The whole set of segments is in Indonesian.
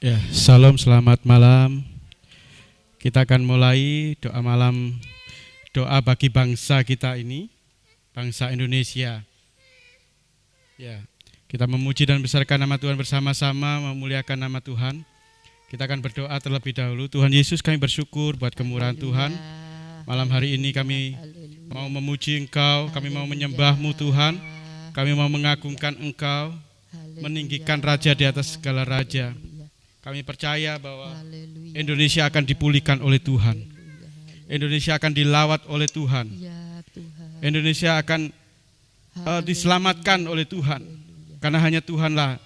Ya, salam, selamat malam. Kita akan mulai doa malam, doa bagi bangsa kita ini, bangsa Indonesia. Ya, kita memuji dan besarkan nama Tuhan bersama-sama, memuliakan nama Tuhan. Kita akan berdoa terlebih dahulu. Tuhan Yesus, kami bersyukur buat kemurahan Tuhan. Malam hari ini kami mau memuji Engkau, kami mau menyembah-Mu Tuhan. Kami mau mengagungkan Engkau, meninggikan Raja di atas segala Raja. Kami percaya bahwa Indonesia akan dipulihkan oleh Tuhan. Indonesia akan dilawat oleh Tuhan. Indonesia akan diselamatkan oleh Tuhan. Karena hanya Tuhanlah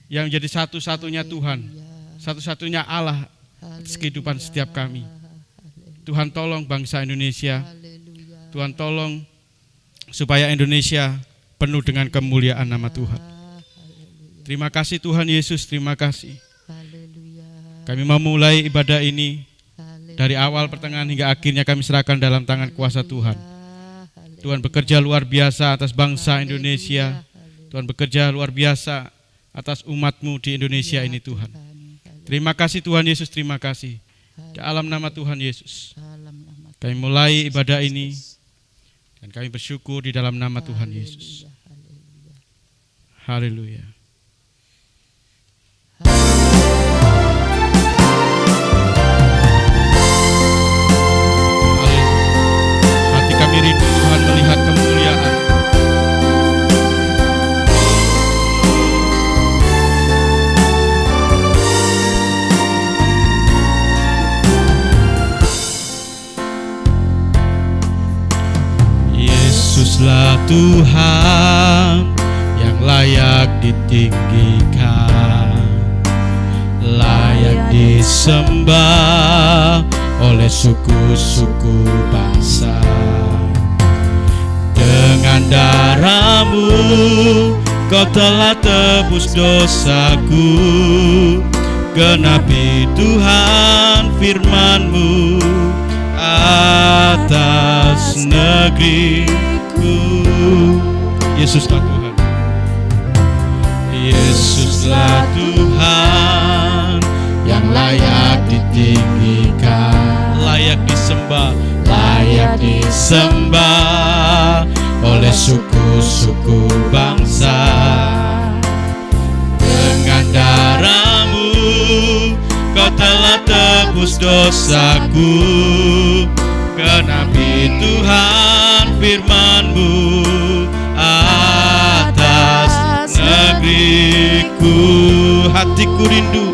yang menjadi satu-satunya Tuhan, satu-satunya Allah atas kehidupan setiap kami. Tuhan tolong bangsa Indonesia. Tuhan tolong supaya Indonesia penuh dengan kemuliaan nama Tuhan. Terima kasih Tuhan Yesus, terima kasih. Kami memulai ibadah ini dari awal, pertengahan hingga akhirnya kami serahkan dalam tangan kuasa Tuhan. Tuhan bekerja luar biasa atas bangsa Indonesia. Tuhan bekerja luar biasa atas umat-Mu di Indonesia ini Tuhan. Terima kasih Tuhan Yesus, terima kasih. Dalam nama Tuhan Yesus, kami mulai ibadah ini dan kami bersyukur di dalam nama Tuhan Yesus. Haleluya. Hati kami rindu Tuhan melihat kemuliaan. Yesuslah Tuhan yang layak ditinggikan, layak disembah oleh suku-suku bangsa. Dengan darah-Mu Kau telah tebus dosaku. Genapi Tuhan firman-Mu atas negeriku. Yesuslah Tuhan. Yesuslah Tuhan yang layak ditinggikan, layak disembah, layak disembah oleh suku-suku bangsa. Dengan darah-Mu Kau telah tebus dosaku. Genapi Tuhan firman-Mu atas negeriku. Hatiku rindu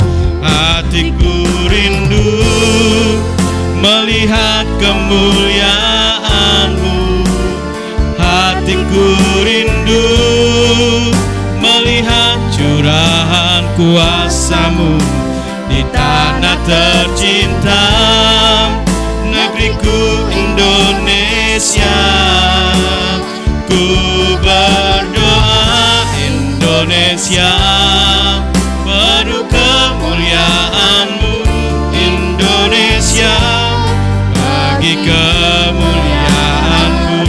melihat kemuliaan-Mu. Hatiku rindu melihat curahan kuasa-Mu di tanah tercinta, negeriku Indonesia. Ku berdoa Indonesia penuh kemuliaan-Mu. Indonesia bagi kemuliaan-Mu.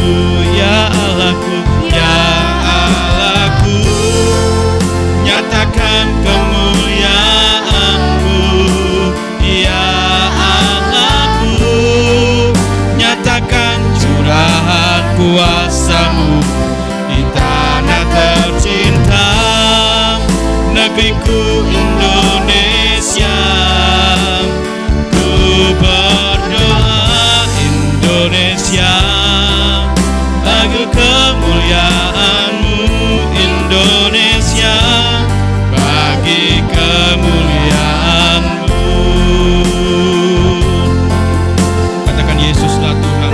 Ya Allahku, ya Allahku, nyatakan kemuliaan-Mu. Ya Allahku, nyatakan curahan kuasa-Mu di tanah tercinta, negeriku Indonesia. Ku berdoa Indonesia bagi kemuliaan-Mu. Indonesia bagi kemuliaan-Mu. Katakan Yesuslah Tuhan.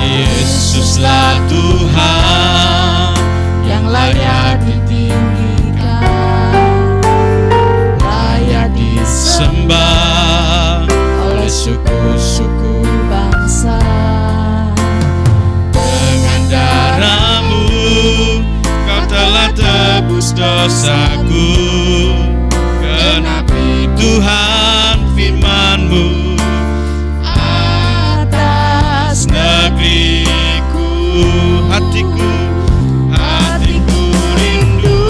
Yesuslah Tuhan yang layak ditinggikan, layak disembah oleh suku-suku bangsa. Dengan darah-Mu Kau telah tebus dosaku. Genapi Tuhan firman-Mu atas negeriku. Hatiku rindu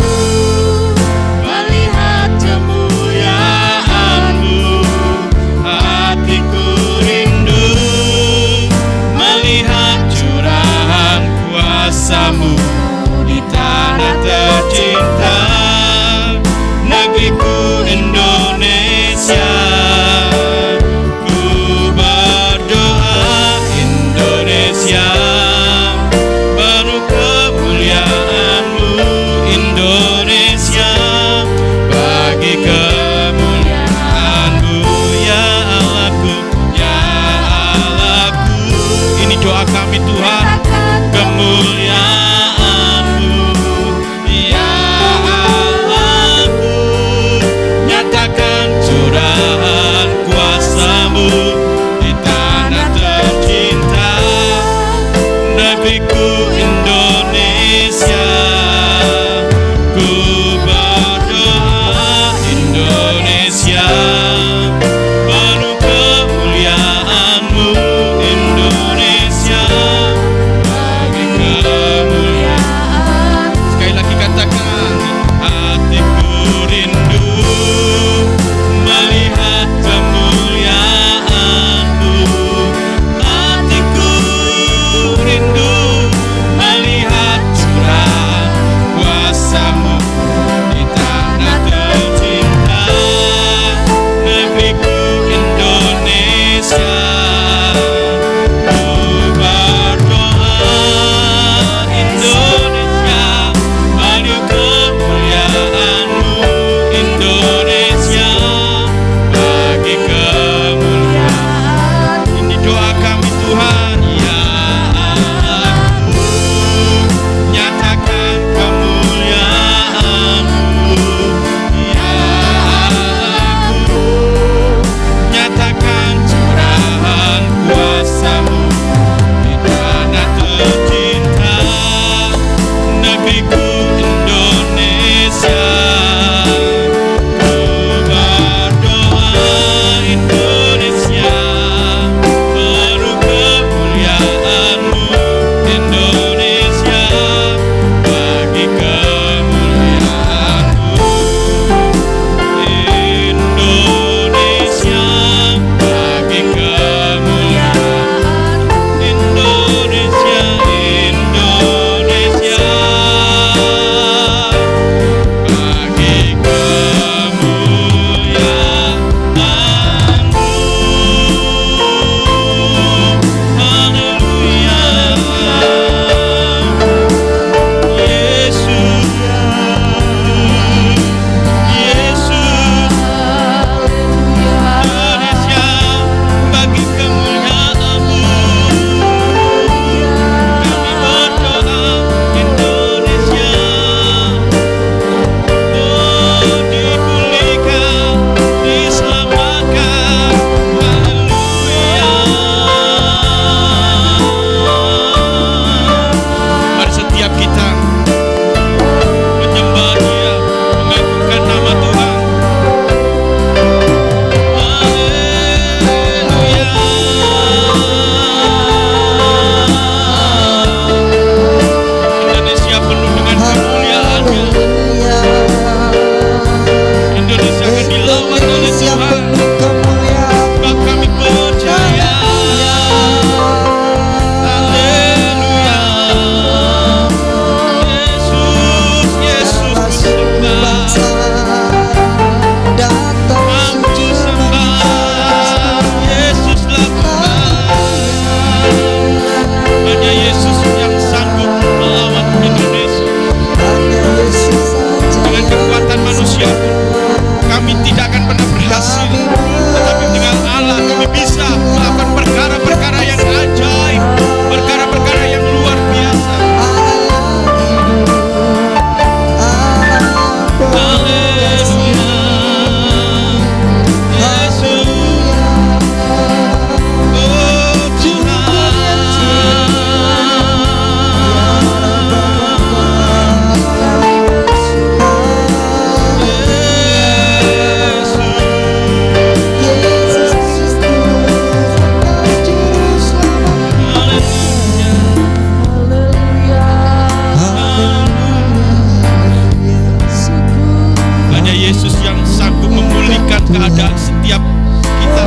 keadaan setiap kita.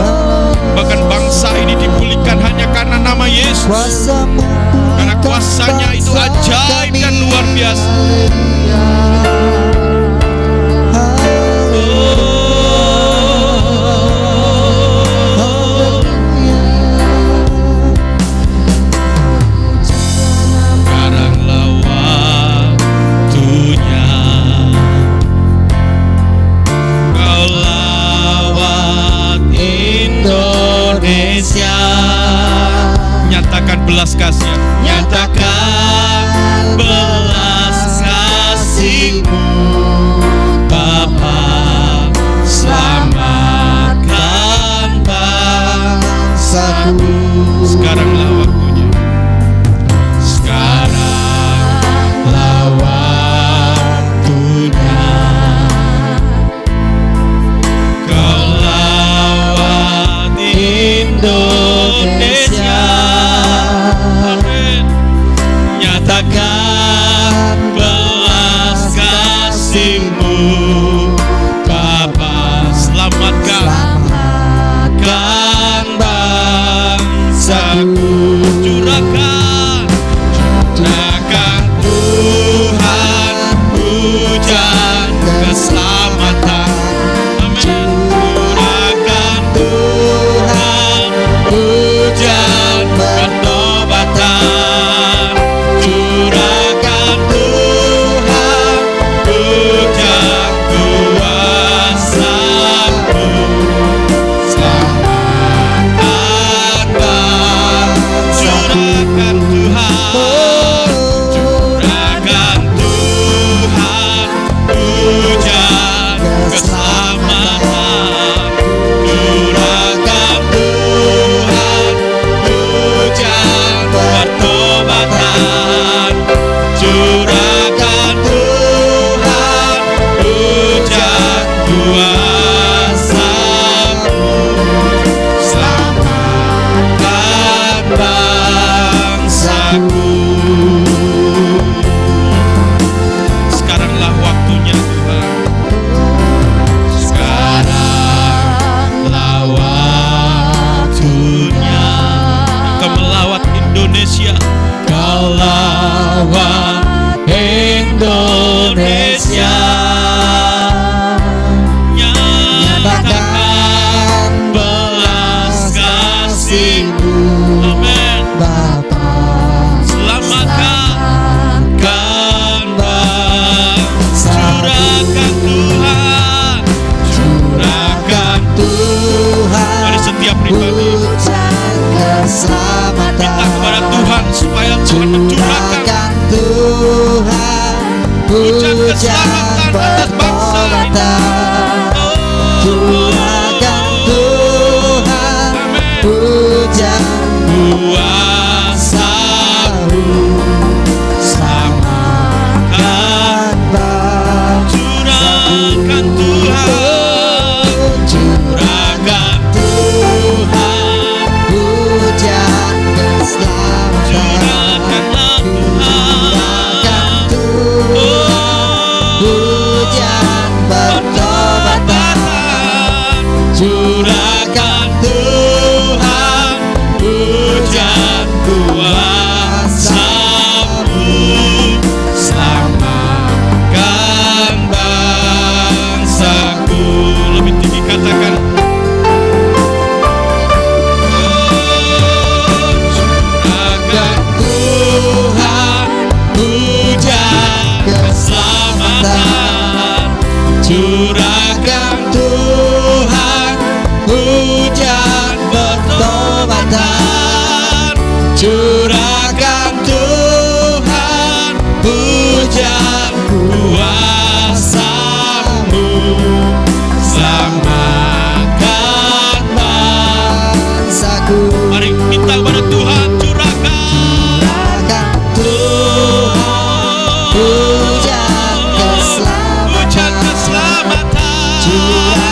Bahkan bangsa ini dipulihkan hanya karena nama Yesus. Karena kuasanya itu ajaib dan luar biasa. Nyatakan belas kasih, nyatakan belas kasih-Mu, Bapa, selamatkan bangsa-Ku. Sekaranglah waktunya, sekaranglah waktunya. Kau lawat Indonesia. Nyatakan belas kasih-Mu, Bapa, selamatkan bangsa-Ku. Curahkan Tuhan hujan keselamatan. Amin. Curahkan Tuhan hujan pertobatan. Curahkan Tuhan hujan kuasa-Mu, selamatkan bangsa. Curahkan Tuhan, curahkan Tuhan hujan keselamatan. Curahkan Tuhan hujan pertobatan. Curahkan Tuhan hujan kuasa-Mu, selamatkan bangsa-Ku. Sekaranglah waktunya Tuhan. Sekaranglah waktunya. Kau melawat Indonesia. Kau lawat Indonesia. Nyatakan belas kasih-Mu, amin, Bapa, selamatkan bangsa. Curahkan Tuhan, curahkan Tuhan. Mari setiap pribadi minta kepada Tuhan supaya Tuhan mencurahkan hujan keselamatan atas bangsa ini. Curahkan Tuhan hujan kuasa-Mu, selamatkan bangsa. Curahkan Tuhan, curahkan Tuhan hujan keselamatan. Curahkanlah Tuhan, hujan pertobatan. curahkan Tuhan hujan kuasa-Mu, selamatkan bangsa-Ku. Lebih tinggi katakan, curahkan Tuhan hujan keselamatan. Curahkan Tuhan hujan pertobatan. Curahkan Tuhan hujan kuasa-Mu, selamatkan Bangsa-Ku. Mari minta kepada Tuhan, curahkan Tuhan hujan keselamatan. hujan keselamatan.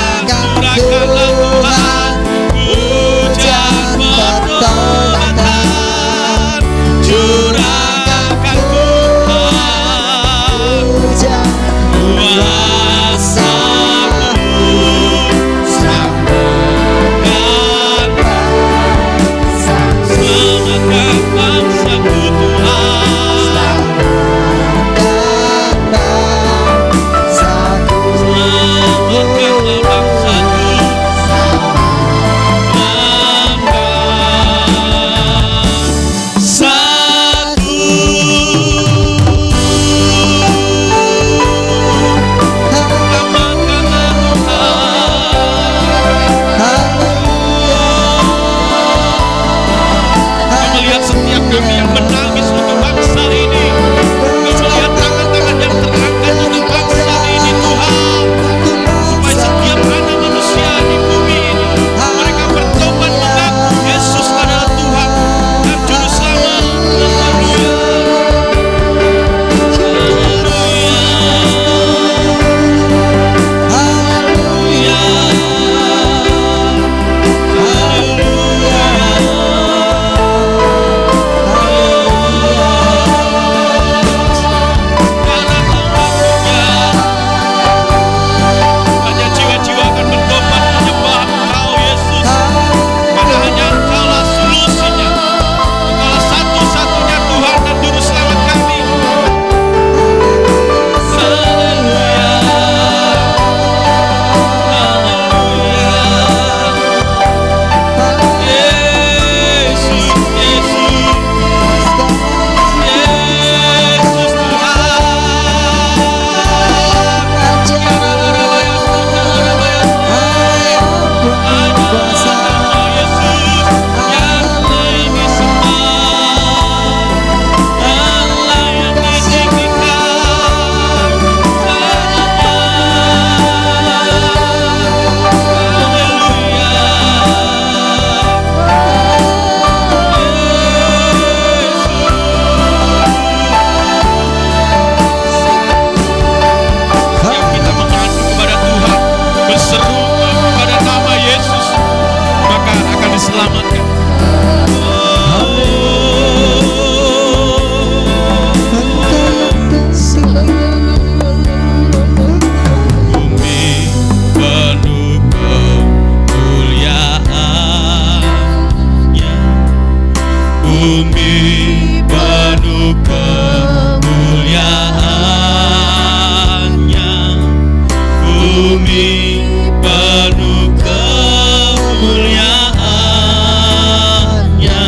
bumi penuh kemuliaan-Nya.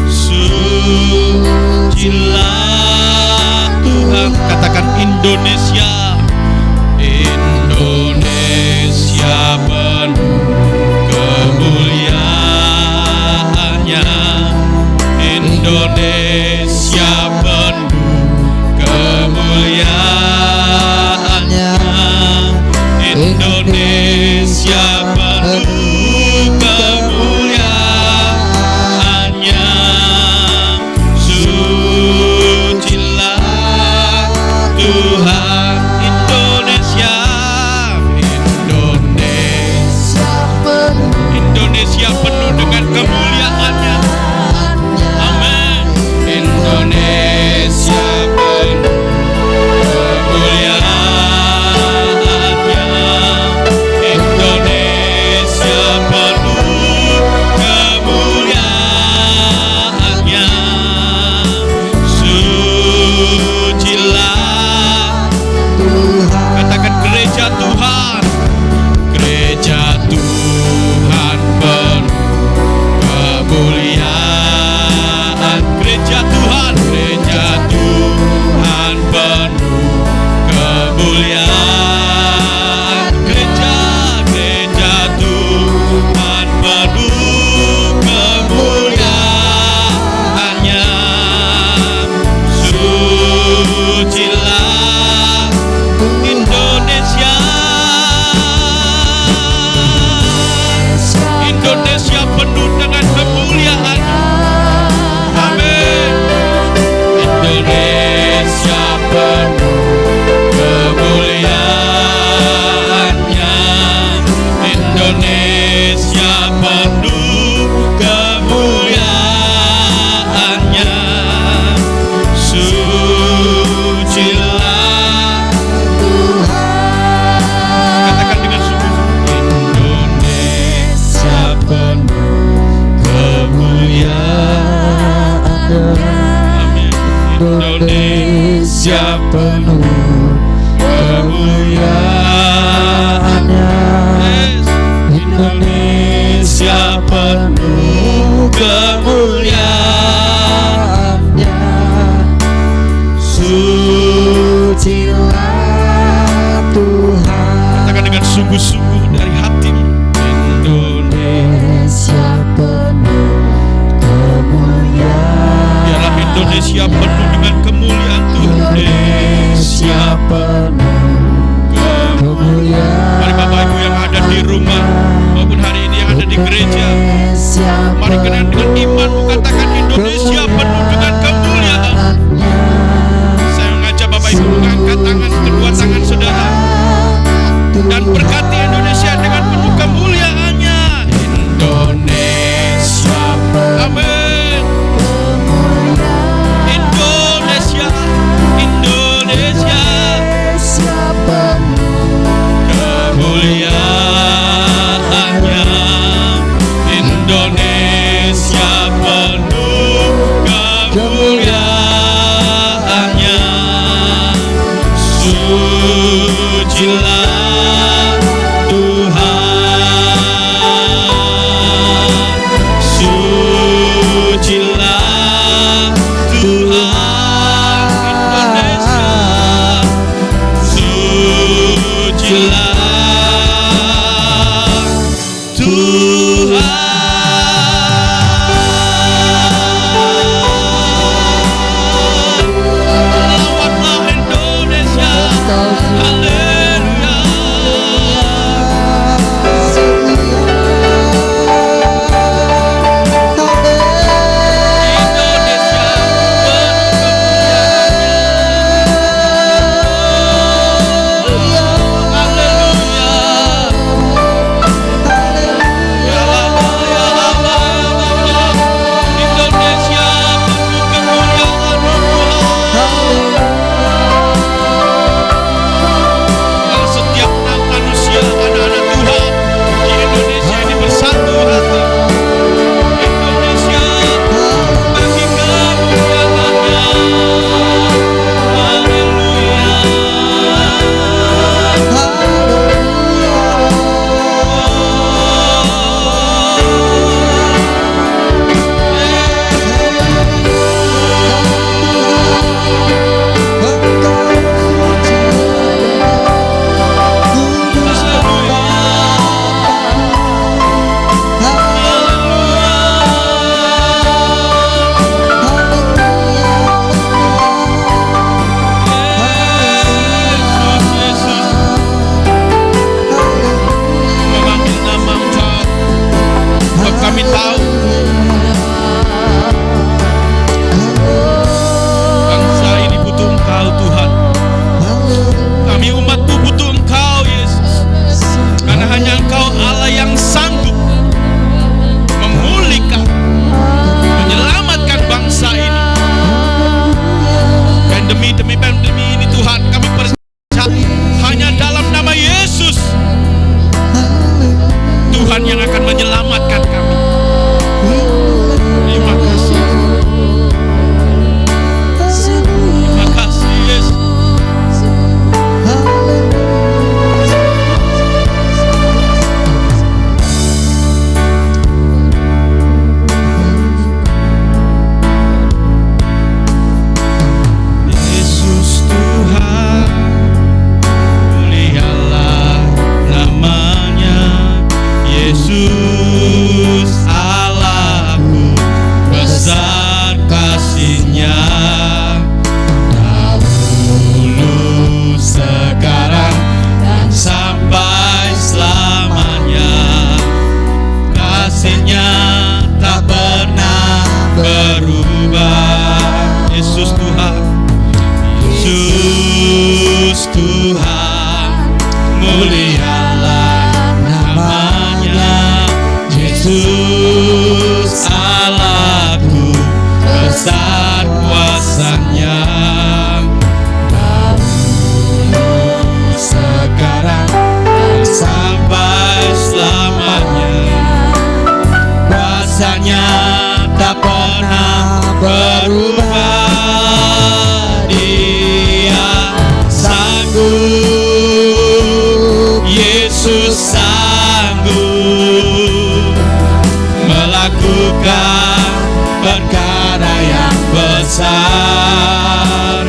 Sucilah Tuhan. Katakan Indonesia. Indonesia penuh kemuliaan-Nya. Indonesia penuh kemuliaan-Nya. Indonesia penuh kemuliaan-Nya. Sucilah Tuhan. Indonesia, Indonesia penuh dengan kemuliaan-Nya. Amin. Indonesia penuh kemuliaan-Nya. Indonesia penuh kemuliaan-Nya. Sucilah Tuhan. Katakan gereja Tuhan. Gereja Tuhan penuh kemuliaan. Gereja Tuhan. Gereja Tuhan penuh kemuliaan. Gereja Tuhan penuh kemuliaan-Nya. Sucilah Indonesia. Indonesia penuh dengan kemuliaan. Amin. Indonesia penuh kemuliaan-Nya. Indonesia penuh kemuliaan-Nya. Sucilah Tuhan. Katakan dengan sungguh-sungguh. Indonesia penuh kemuliaan-Nya. Amin. Indonesia penuh kemuliaan-Nya. Yes. Indonesia penuh kemuliaan-Nya. Sucilah Tuhan. Katakan dengan sungguh-sungguh dari hatimu. Indonesia penuh kemuliaan. Biarlah Indonesia penuh dengan kemuliaan Tuhan. Indonesia penuh kemuliaan. Mari Bapak Ibu yang ada di rumah maupun hari ini yang ada di gereja, mari dengan imanmu katakan Indonesia penuh dengan kemuliaan. Saya mengajak Bapak Ibu mengangkat tangan, kedua tangan saudara, dan berkati Indonesia dengan penuh kemuliaan-Nya. Indonesia penuh. Amin. Indonesia, Indonesia kemuliaan-Nya. Indonesia penuh kemuliaan-Nya. Sucilah Tuhan. Sucilah Tuhan. Indonesia. Sucilah Tuhan. Lawatlah Indonesia. Haleluya. yang akan menyelamatkan kami. Terima kasih. Terima kasih Yesus. Yesus Tuhan, mulialah namanya. Yesus Allahku, besar kasih-Nya. Dahulu, sekarang, dan sampai selamanya. Kasih-Nya tak pernah berubah. Yesus Tuhan, Yesus Tuhan, mulialah namanya. Yesus Allahku, besar kuasa-Nya. Dahulu, sekarang, dan sampai selamanya. Kuasa-Nya tak pernah berubah. Dia sanggup, Yesus sanggup melakukan perkara yang besar.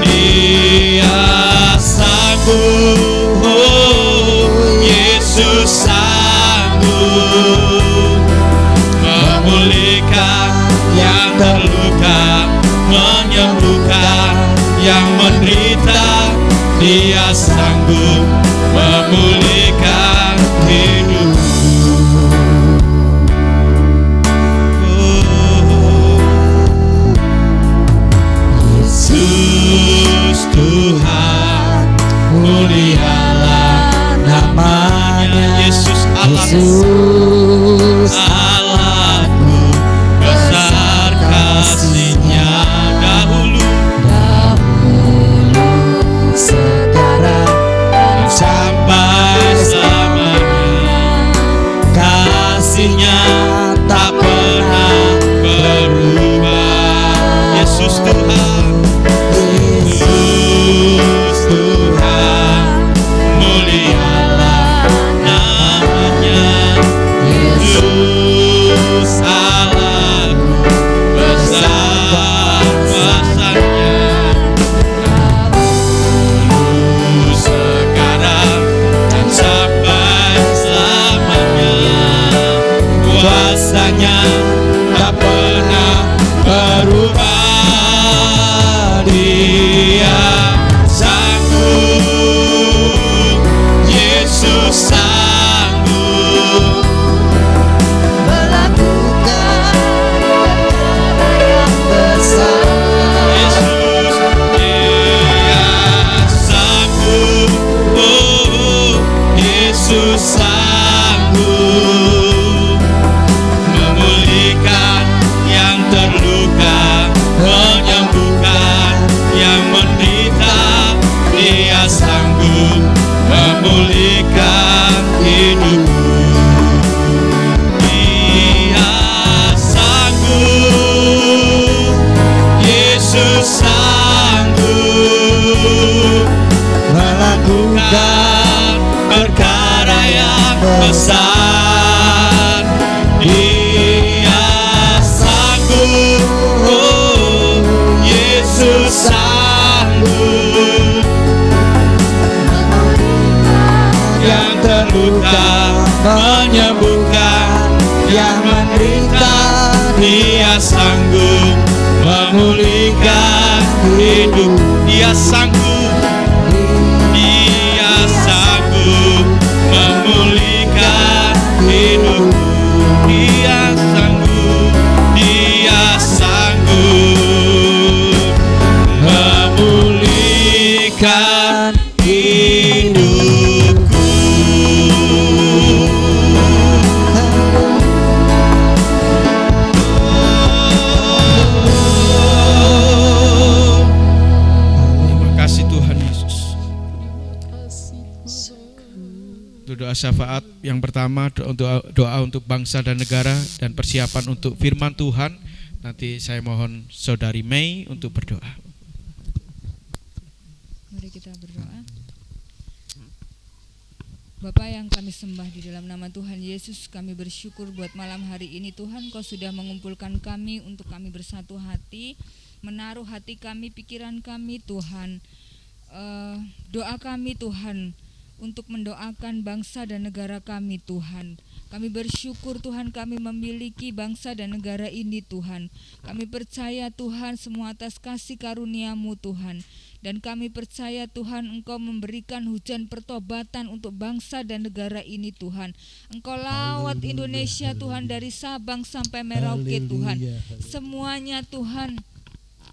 Dia sanggup, oh, Yesus sanggup memulihkan yang terluka, menyembuhkan yang menderita. Dia sanggup memulihkan hidupku. Yesus Tuhan, mulialah namanya. Yesus Yesus Allahku, besar kasih-Nya. Dahulu, sekarang, dan sampai selamanya. Kasih-Nya tak pernah berubah. Yesus Tuhan, Yesus Tuhan, mulialah namanya. Yesus Allahku, besar kuasa-Nya. Dahulu, sekarang, dan sampai selamanya. Kuasa-Nya tak pernah berubah. Dia sanggup, Yesus sanggup melakukan perkara yang besar. Yesus, Dia sanggup, oh, Yesus sanggup memulihkan yang terluka, menyembuhkan yang menderita. Dia sanggup memulihkan hidupku. Dia sanggup, Yesus sanggup melakukan perkara yang besar. Dia sanggup, oh, Yesus sanggup yang terluka, menyembuhkan yang menderita. Dia sanggup memulihkan hidup. Dia sanggup, Dia sanggup memulihkan hidup. Dia sanggup, Dia sanggup memulihkan hidupku. Terima kasih Untuk doa syafaat yang pertama doa untuk bangsa dan negara dan persiapan untuk firman Tuhan. Nanti saya mohon Saudari Mei untuk berdoa. Mari kita berdoa. Bapa yang kami sembah di dalam nama Tuhan Yesus, kami bersyukur buat malam hari ini Tuhan, Kau sudah mengumpulkan kami untuk kami bersatu hati, menaruh hati kami, pikiran kami Tuhan, doa kami Tuhan, untuk mendoakan bangsa dan negara kami Tuhan. Kami bersyukur Tuhan, kami memiliki bangsa dan negara ini Tuhan. Kami percaya Tuhan semua atas kasih karunia-Mu Tuhan. Dan kami percaya Tuhan Engkau memberikan hujan pertobatan untuk bangsa dan negara ini Tuhan. Engkau lawat Indonesia Tuhan dari Sabang sampai Merauke Tuhan. Semuanya Tuhan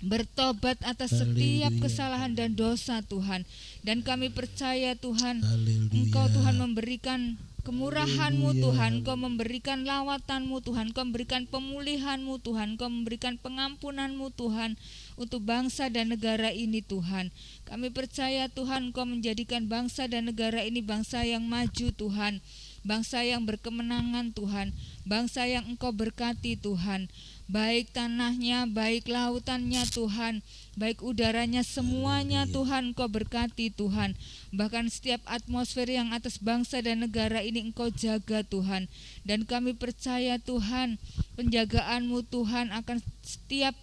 bertobat atas setiap kesalahan dan dosa Tuhan. Dan kami percaya Tuhan, Engkau Tuhan memberikan kemurahan-Mu Tuhan, Engkau memberikan lawatan-Mu Tuhan, Engkau memberikan pemulihan-Mu Tuhan, Engkau memberikan pengampunan-Mu Tuhan untuk bangsa dan negara ini Tuhan. Kami percaya Tuhan Engkau menjadikan bangsa dan negara ini bangsa yang maju Tuhan, bangsa yang berkemenangan Tuhan, bangsa yang Engkau berkati Tuhan, baik tanahnya, baik lautannya Tuhan, baik udaranya, semuanya Tuhan Engkau berkati Tuhan. Bahkan setiap atmosfer yang atas bangsa dan negara ini Engkau jaga Tuhan. Dan kami percaya Tuhan, penjagaan-Mu Tuhan akan setiap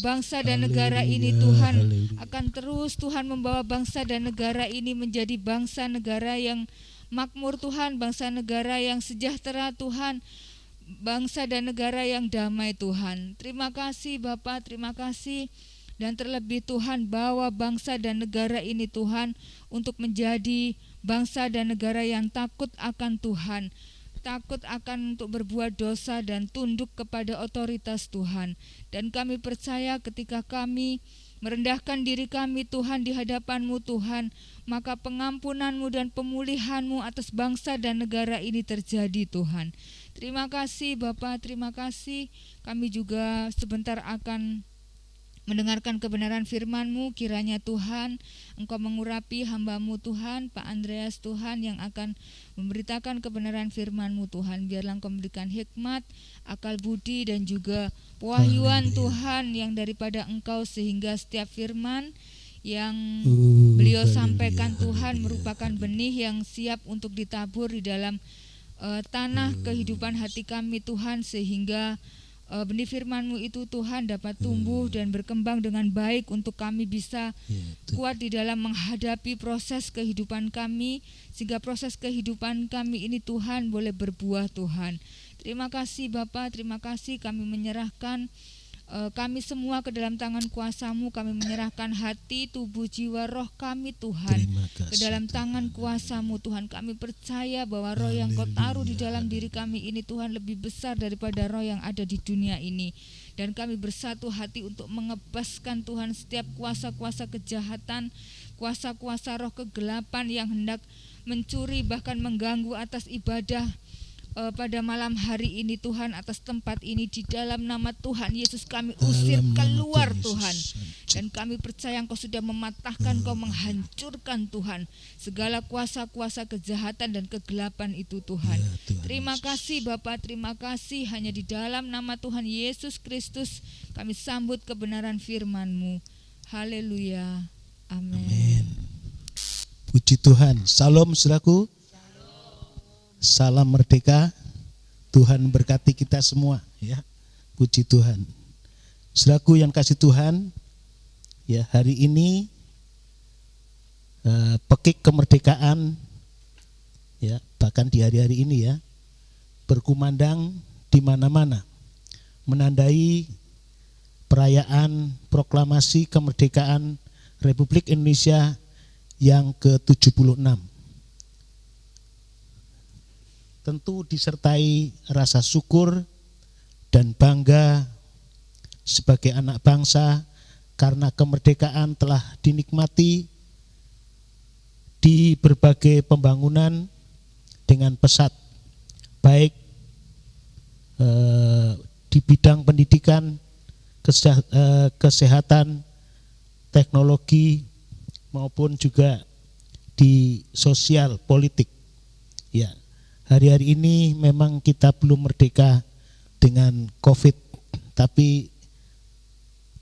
bangsa dan negara ini Tuhan, akan terus Tuhan membawa bangsa dan negara ini menjadi bangsa negara yang makmur Tuhan, bangsa negara yang sejahtera Tuhan, bangsa dan negara yang damai Tuhan. Terima kasih Bapa, terima kasih. Dan terlebih Tuhan, bawa bangsa dan negara ini Tuhan untuk menjadi bangsa dan negara yang takut akan Tuhan, takut akan untuk berbuat dosa dan tunduk kepada otoritas Tuhan. Dan kami percaya ketika kami merendahkan diri kami Tuhan di hadapan-Mu Tuhan, maka pengampunan-Mu dan pemulihan-Mu atas bangsa dan negara ini terjadi Tuhan. Terima kasih Bapa, terima kasih. Kami juga sebentar akan mendengarkan kebenaran firman-Mu. Kiranya Tuhan Engkau mengurapi hamba-Mu Tuhan, Pak Andreas Tuhan, yang akan memberitakan kebenaran firman-Mu Tuhan. Biarlah Engkau memberikan hikmat, akal budi dan juga pewahyuan Tuhan yang daripada Engkau, sehingga setiap firman yang beliau sampaikan Tuhan merupakan benih yang siap untuk ditabur di dalam tanah kehidupan hati kami Tuhan, sehingga benih firman-Mu itu Tuhan dapat tumbuh dan berkembang dengan baik untuk kami bisa kuat di dalam menghadapi proses kehidupan kami, sehingga proses kehidupan kami ini Tuhan boleh berbuah Tuhan. Terima kasih Bapa, terima kasih. Kami menyerahkan kami semua ke dalam tangan kuasa-Mu. Kami menyerahkan hati, tubuh, jiwa, roh kami Tuhan ke dalam tangan kuasa-Mu Tuhan. Kami percaya bahwa roh yang Kau taruh di dalam diri kami ini Tuhan lebih besar daripada roh yang ada di dunia ini. Dan kami bersatu hati untuk mengebaskan Tuhan setiap kuasa-kuasa kejahatan, kuasa-kuasa roh kegelapan yang hendak mencuri bahkan mengganggu atas ibadah pada malam hari ini Tuhan, atas tempat ini. Di dalam nama Tuhan Yesus kami usir keluar Tuhan. Dan kami percaya Engkau sudah mematahkan, Engkau menghancurkan Tuhan segala kuasa-kuasa kejahatan dan kegelapan itu Tuhan. Terima kasih Bapa, terima kasih. Hanya di dalam nama Tuhan Yesus Kristus kami sambut kebenaran firman-Mu. Haleluya, amin. Puji Tuhan. Salam saudaraku. Salam merdeka. Tuhan berkati kita semua ya. Puji Tuhan. Saudaraku yang kasih Tuhan, ya, hari ini pekik kemerdekaan ya, bahkan di hari-hari ini ya, berkumandang di mana-mana, menandai perayaan proklamasi kemerdekaan Republik Indonesia yang ke-76. Tentu disertai rasa syukur dan bangga sebagai anak bangsa karena kemerdekaan telah dinikmati di berbagai pembangunan dengan pesat, baik di bidang pendidikan, kesehatan, teknologi, maupun juga di sosial politik. Ya, hari-hari ini memang kita belum merdeka dengan COVID, tapi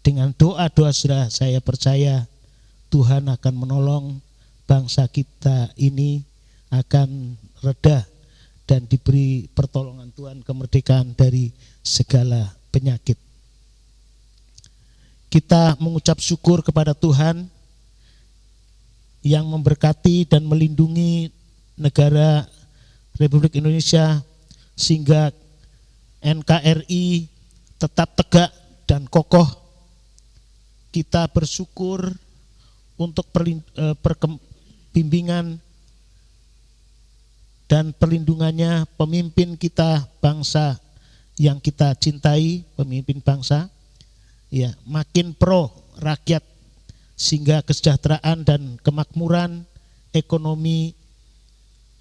dengan doa-doa saudara, saya percaya Tuhan akan menolong bangsa kita ini akan reda dan diberi pertolongan Tuhan, kemerdekaan dari segala penyakit. Kita mengucap syukur kepada Tuhan yang memberkati dan melindungi negara Republik Indonesia sehingga NKRI tetap tegak dan kokoh. Kita bersyukur untuk bimbingan dan perlindungannya pemimpin kita, bangsa yang kita cintai, pemimpin bangsa, ya, makin pro rakyat sehingga kesejahteraan dan kemakmuran ekonomi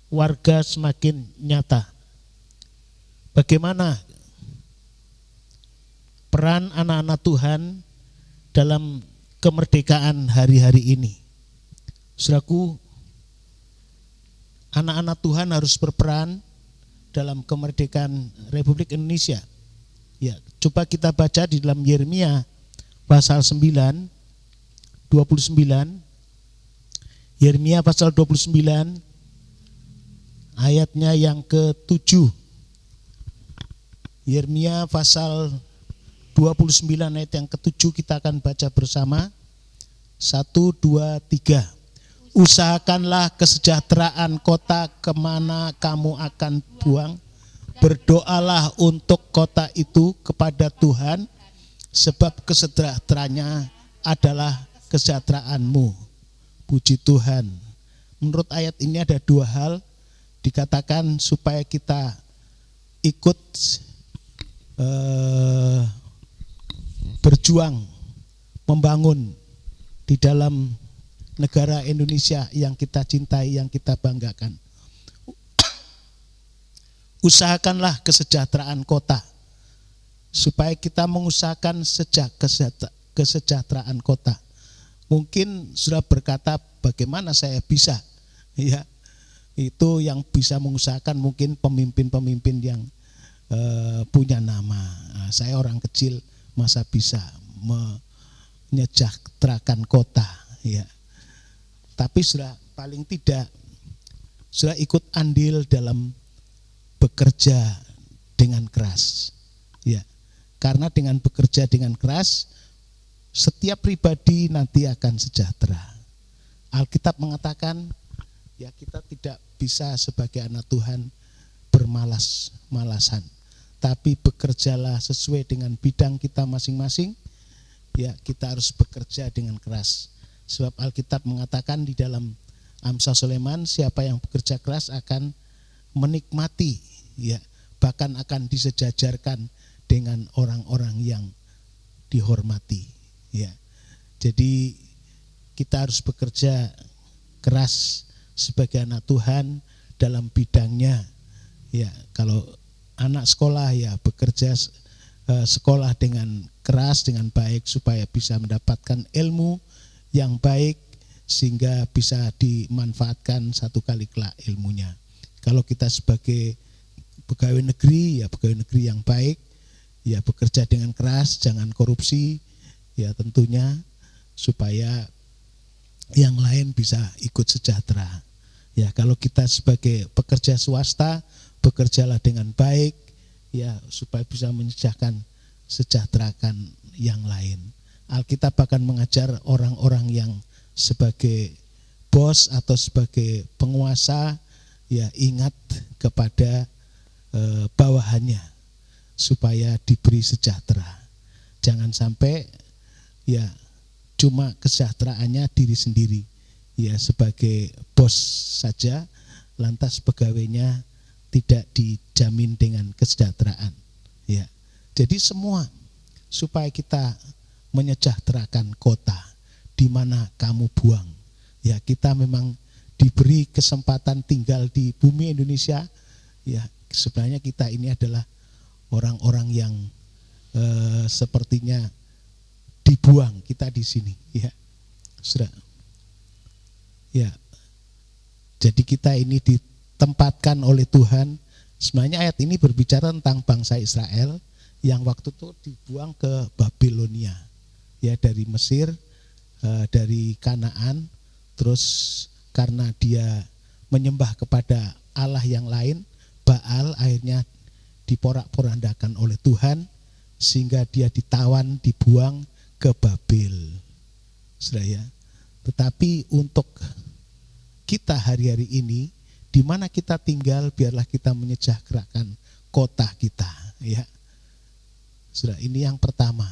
warga semakin nyata. Bagaimana peran anak-anak Tuhan dalam kemerdekaan hari-hari ini? Saudaraku, anak-anak Tuhan harus berperan dalam kemerdekaan Republik Indonesia. Ya, coba kita baca di dalam Yeremia pasal 9, 29. Yeremia pasal 29 ayatnya yang ke-7. Yeremia pasal 29 ayat yang ke-7 kita akan baca bersama. 1, 2, 3. Usahakanlah kesejahteraan kota kemana kamu akan buang. Berdoalah untuk kota itu kepada Tuhan, sebab kesejahteraannya adalah kesejahteraanmu. Puji Tuhan. Menurut ayat ini ada dua hal dikatakan supaya kita ikut berjuang membangun di dalam negara Indonesia yang kita cintai, yang kita banggakan. Usahakanlah kesejahteraan kota, supaya kita mengusahakan kesejahteraan kota. Mungkin sudah berkata, bagaimana saya bisa? Ya, itu yang bisa mengusahakan mungkin pemimpin-pemimpin yang punya nama. Nah, saya orang kecil, masa bisa menyejahterakan kota, ya. Tapi sudah paling tidak sudah ikut andil dalam bekerja dengan keras, ya. Karena dengan bekerja dengan keras, setiap pribadi nanti akan sejahtera. Alkitab mengatakan, ya, kita tidak bisa sebagai anak Tuhan bermalas-malasan, tapi bekerjalah sesuai dengan bidang kita masing-masing. Ya, kita harus bekerja dengan keras. Sebab Alkitab mengatakan di dalam Amsal Sulaiman, siapa yang bekerja keras akan menikmati, ya, bahkan akan disejajarkan dengan orang-orang yang dihormati, ya. Jadi kita harus bekerja keras sebagai anak Tuhan dalam bidangnya. Ya, kalau anak sekolah, ya, bekerja sekolah dengan keras, dengan baik, supaya bisa mendapatkan ilmu yang baik sehingga bisa dimanfaatkan satu kali kelak ilmunya. Kalau kita sebagai pegawai negeri, ya pegawai negeri yang baik, ya bekerja dengan keras, jangan korupsi, ya tentunya supaya yang lain bisa ikut sejahtera. Ya, kalau kita sebagai pekerja swasta, bekerjalah dengan baik, ya, supaya bisa sejahterakan yang lain. Alkitab akan mengajar orang-orang yang sebagai bos atau sebagai penguasa, ya, ingat kepada bawahannya supaya diberi sejahtera. Jangan sampai, ya, cuma kesejahteraannya diri sendiri, ya, sebagai bos saja, lantas pegawainya tidak dijamin dengan kesejahteraan, ya. Jadi semua supaya kita menyejahterakan kota di mana kamu buang, ya. Kita memang diberi kesempatan tinggal di bumi Indonesia, ya. Sebenarnya kita ini adalah orang-orang yang sepertinya dibuang kita di sini, ya. Sudah, ya. Jadi kita ini ditempatkan oleh Tuhan. Sebenarnya ayat ini berbicara tentang bangsa Israel yang waktu itu dibuang ke Babilonia, ya, dari Mesir, dari Kanaan. Terus karena dia menyembah kepada Allah yang lain, Baal, akhirnya diporak-porandakan oleh Tuhan sehingga dia ditawan, dibuang ke Babel. Saudara ya. Tetapi untuk kita hari-hari ini, di mana kita tinggal, biarlah kita menyejahterakan kota kita, ya. Saudara, ini yang pertama.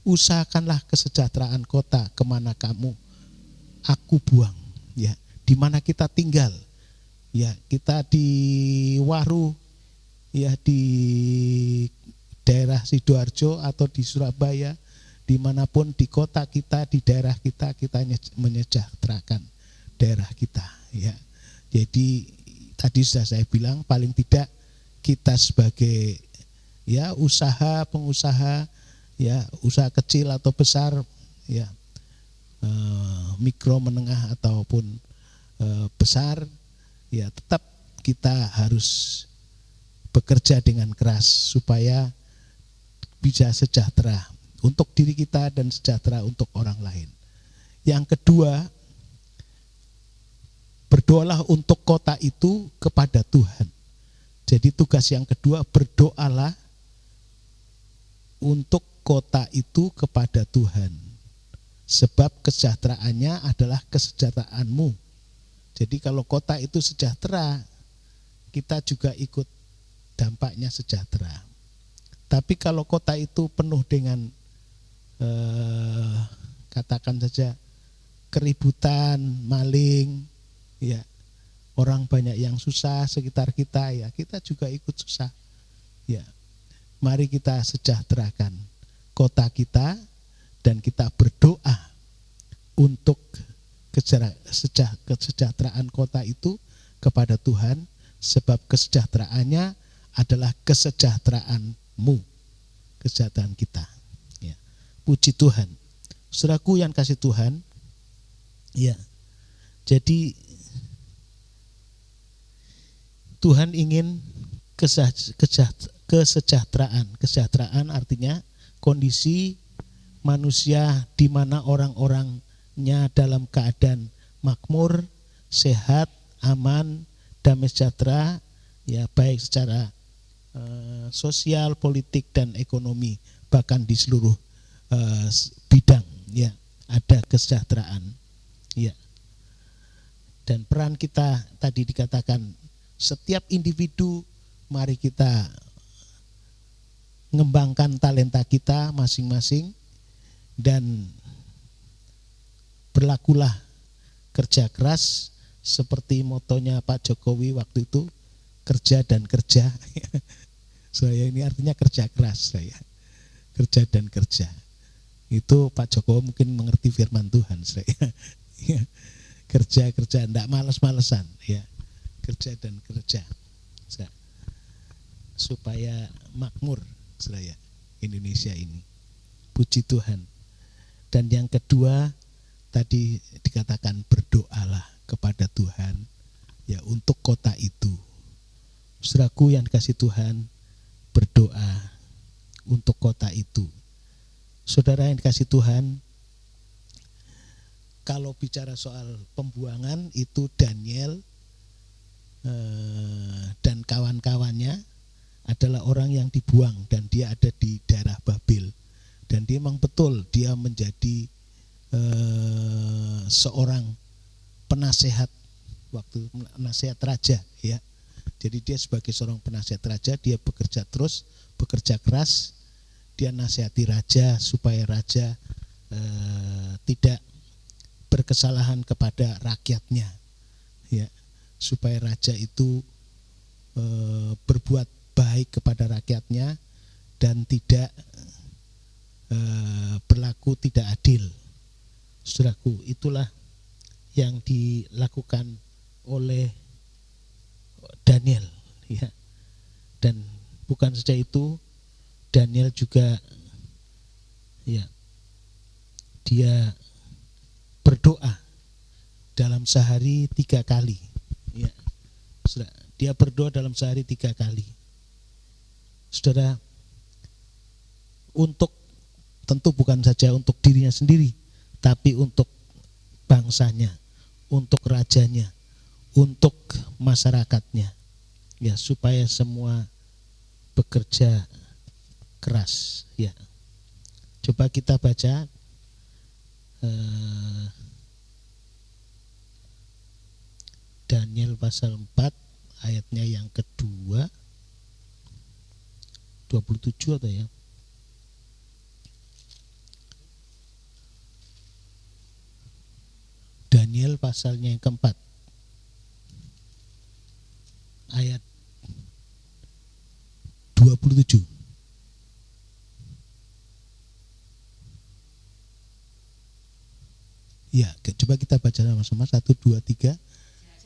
Usahakanlah kesejahteraan kota kemana aku buang, ya. Di mana kita tinggal, ya. Kita di Waru, ya, di daerah Sidoarjo atau di Surabaya, dimanapun di kota kita, di daerah kita, kita menyejahterakan daerah kita, ya. Jadi tadi sudah saya bilang, paling tidak kita sebagai, ya, pengusaha, ya, usaha kecil atau besar, ya, mikro, menengah ataupun besar, ya, tetap kita harus bekerja dengan keras supaya bisa sejahtera untuk diri kita dan sejahtera untuk orang lain. Yang kedua, berdoalah untuk kota itu kepada Tuhan. Jadi tugas yang kedua, berdoalah untuk kota itu kepada Tuhan. Sebab kesejahteraannya adalah kesejahteraanmu. Jadi kalau kota itu sejahtera, kita juga ikut dampaknya sejahtera. Tapi kalau kota itu penuh dengan katakan saja keributan, maling, ya, orang banyak yang susah sekitar kita, ya, kita juga ikut susah, ya. Mari kita sejahterakan kota kita dan kita berdoa untuk kesejahteraan kota itu kepada Tuhan, sebab kesejahteraannya adalah kesejahteraanmu, kesejahteraan kita, ya. Puji Tuhan. Saudaraku yang kasih Tuhan, ya. Jadi Tuhan ingin kesejahteraan. Kesejahteraan artinya kondisi manusia di mana orang-orangnya dalam keadaan makmur, sehat, aman, damai sejahtera, ya, baik secara sosial, politik dan ekonomi, bahkan di seluruh bidang, ya, ada kesejahteraan, ya. Dan peran kita tadi dikatakan setiap individu, mari kita mengembangkan talenta kita masing-masing dan berlakulah kerja keras seperti motonya Pak Jokowi waktu itu, kerja dan kerja. Saya ini artinya kerja keras, saya. Kerja dan kerja. Itu Pak Jokowi mungkin mengerti firman Tuhan, saya. Kerja, enggak malas-malesan, ya. Kerja dan kerja, supaya makmur, saya, Indonesia ini. Puji Tuhan. Dan yang kedua tadi dikatakan berdoalah kepada Tuhan, ya, untuk kota itu. Saudaraku yang kasih Tuhan, berdoa untuk kota itu. Saudara yang dikasih Tuhan, kalau bicara soal pembuangan itu Daniel dan kawan-kawannya adalah orang yang dibuang dan dia ada di daerah Babel, dan dia memang betul dia menjadi seorang penasehat waktu penasehat raja, ya. Jadi dia sebagai seorang penasehat raja, dia bekerja terus, bekerja keras, dia nasihati raja supaya raja tidak berkesalahan kepada rakyatnya, ya, supaya raja itu berbuat baik kepada rakyatnya dan tidak berlaku tidak adil. Saudaraku, itulah yang dilakukan oleh Daniel, ya. Dan bukan saja itu, Daniel juga, ya, dia berdoa dalam sehari 3 kali, ya. Saudara, dia berdoa dalam sehari 3 kali. Saudara, untuk tentu bukan saja untuk dirinya sendiri, tapi untuk bangsanya, untuk rajanya, untuk masyarakatnya, ya, supaya semua bekerja keras, ya. Coba kita baca Daniel pasal 4 ayatnya yang kedua, 27 atau ya? Daniel pasalnya yang keempat ayat 27. Ya, coba kita baca sama-sama 1, 2, 3.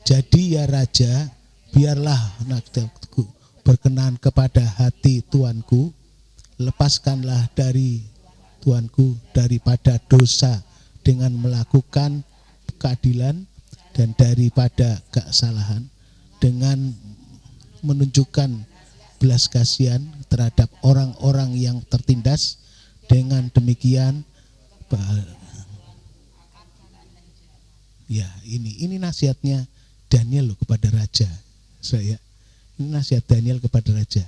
Jadi ya Raja, biarlah nasihatku berkenan kepada hati Tuanku, lepaskanlah dari Tuanku daripada dosa dengan melakukan keadilan dan daripada kesalahan dengan menunjukkan belas kasihan terhadap orang-orang yang tertindas. Dengan demikian, ya, ini nasihatnya Daniel loh kepada raja. Saya, ini nasihat Daniel kepada raja.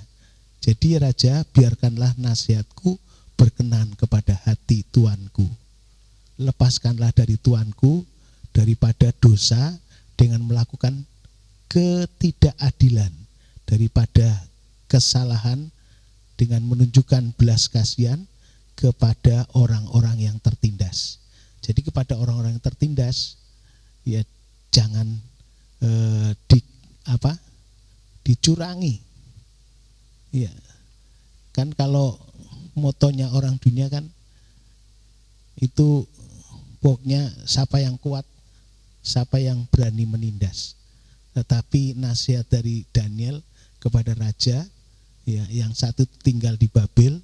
Jadi raja, biarkanlah nasihatku berkenan kepada hati Tuanku. Lepaskanlah dari Tuanku daripada dosa dengan melakukan ketidakadilan, daripada kesalahan dengan menunjukkan belas kasihan kepada orang-orang yang tertindas. Jadi kepada orang-orang yang tertindas, ya jangan dicurangi. Ya, kan kalau motonya orang dunia kan itu pokoknya siapa yang kuat, siapa yang berani menindas. Tetapi nasihat dari Daniel kepada raja, ya, yang satu tinggal di Babel,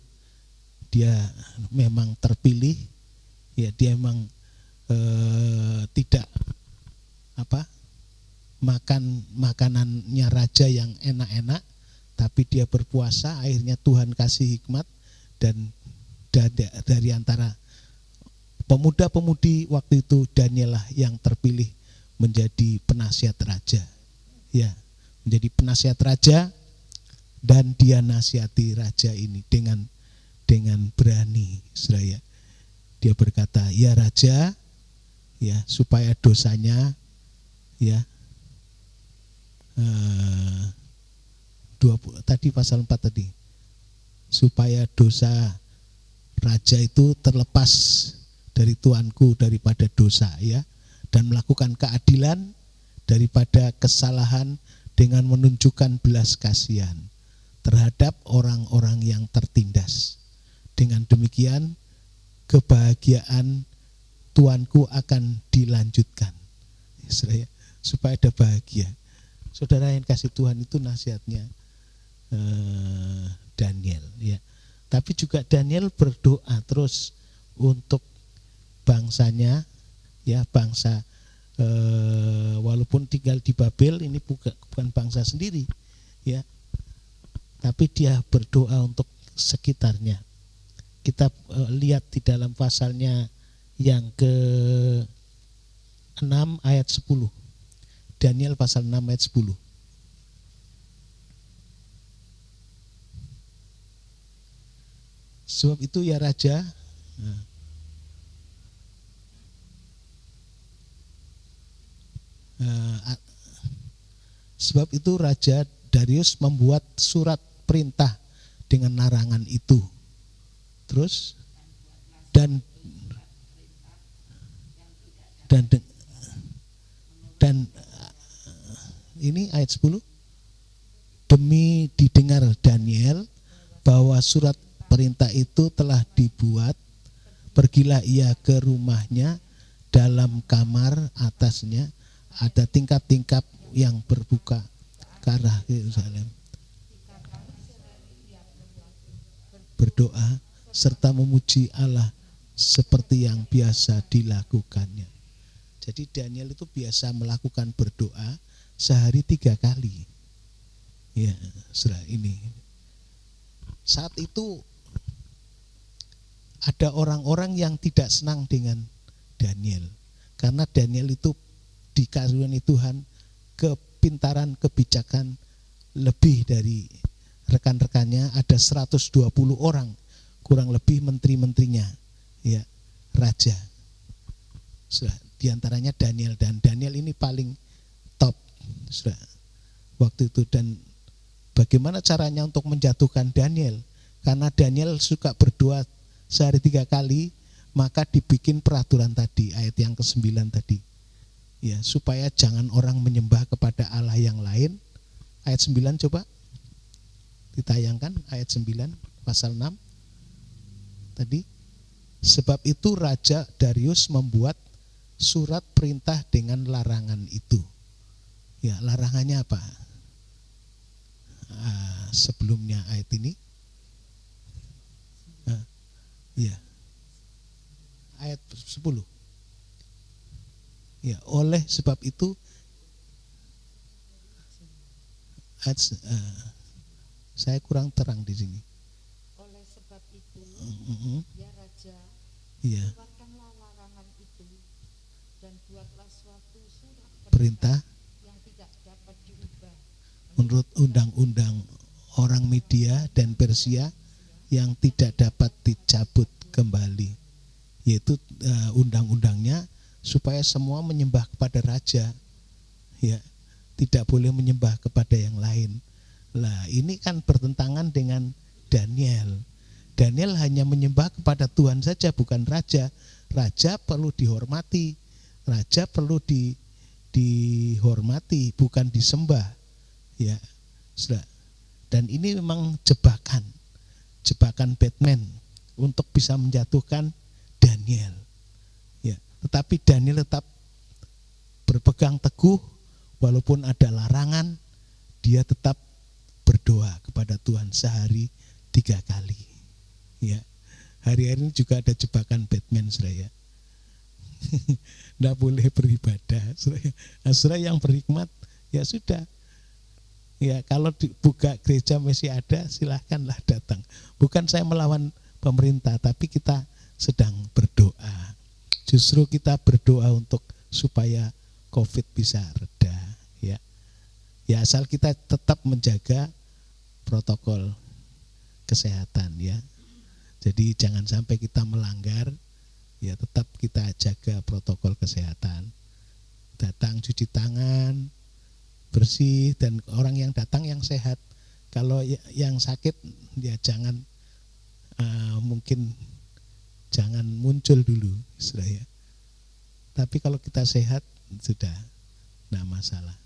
dia memang terpilih, ya, dia memang tidak makan makanannya raja yang enak-enak, tapi dia berpuasa, akhirnya Tuhan kasih hikmat, dan dari antara pemuda-pemudi waktu itu Daniel lah yang terpilih menjadi penasihat raja, ya, menjadi penasihat raja, dan dia nasihati raja ini dengan berani, saudara. Dia berkata, ya raja, ya, supaya dosanya, ya, 20 tadi pasal 4 tadi, supaya dosa raja itu terlepas dari Tuanku daripada dosa, ya, dan melakukan keadilan daripada kesalahan dengan menunjukkan belas kasihan terhadap orang-orang yang tertindas. Dengan demikian kebahagiaan Tuanku akan dilanjutkan, supaya ada bahagia. Saudara yang kasih Tuhan, itu nasihatnya Daniel, ya. Tapi juga Daniel berdoa terus untuk bangsanya, ya, bangsa walaupun tinggal di Babel, ini bukan bangsa sendiri, ya, tapi dia berdoa untuk sekitarnya. Kita lihat di dalam pasalnya yang ke-6 ayat 10. Daniel pasal 6 ayat 10. Sebab itu ya raja, sebab itu Raja Darius membuat surat perintah dengan larangan itu. Terus dan ini ayat 10, demi didengar Daniel bahwa surat perintah itu telah dibuat, pergilah ia ke rumahnya, dalam kamar atasnya ada tingkap-tingkap yang berbuka ke arah Yerusalem. Berdoa serta memuji Allah seperti yang biasa dilakukannya. Jadi Daniel itu biasa melakukan berdoa sehari 3 kali. Ya, saudara, ini saat itu ada orang-orang yang tidak senang dengan Daniel, karena Daniel itu dikaruniai Tuhan kepintaran, kebijakan lebih dari rekan-rekannya. Ada 120 orang kurang lebih menteri-menterinya, ya, raja. Di antaranya Daniel, dan Daniel ini paling top, saudara, waktu itu. Dan bagaimana caranya untuk menjatuhkan Daniel? Karena Daniel suka berdoa sehari 3 kali, maka dibikin peraturan tadi, ayat yang ke-9 tadi, ya, supaya jangan orang menyembah kepada Allah yang lain. Ayat 9 coba ditayangkan, ayat 9 pasal 6 tadi. Sebab itu Raja Darius membuat surat perintah dengan larangan itu. Ya, larangannya apa? Sebelumnya ayat ini, ya, ayat 10. Ya, oleh sebab itu ayat, saya kurang terang di sini. Oleh sebab itu, ya Raja, Ya, keluarkanlah larangan itu dan buatlah suatu surat perintah yang tidak dapat diubah menurut undang-undang orang Media dan Persia yang tidak dapat dicabut kembali, yaitu undang-undangnya supaya semua menyembah kepada raja, ya, tidak boleh menyembah kepada yang lain. Lah, ini kan bertentangan dengan Daniel. Daniel hanya menyembah kepada Tuhan saja, bukan raja. Raja perlu dihormati, raja perlu dihormati, bukan disembah, ya, sudah. Dan ini memang jebakan Batman untuk bisa menjatuhkan Daniel, ya. Tetapi Daniel tetap berpegang teguh, walaupun ada larangan, dia tetap berdoa kepada Tuhan sehari 3 kali. Ya, hari-hari ini juga ada jebakan Batman, saudara. Tidak boleh beribadah, saudara. Nah, saudara yang berhikmat, ya sudah. Ya, kalau dibuka gereja masih ada, silahkanlah datang. Bukan saya melawan pemerintah, tapi kita sedang berdoa. Justru kita berdoa untuk supaya COVID bisa reda, ya. Ya, asal kita tetap menjaga protokol kesehatan, ya. Jadi jangan sampai kita melanggar, ya, tetap kita jaga protokol kesehatan. Datang cuci tangan, bersih, dan orang yang datang yang sehat. Kalau yang sakit, ya jangan mungkin jangan muncul dulu, ya. Tapi kalau kita sehat sudah tidak masalah.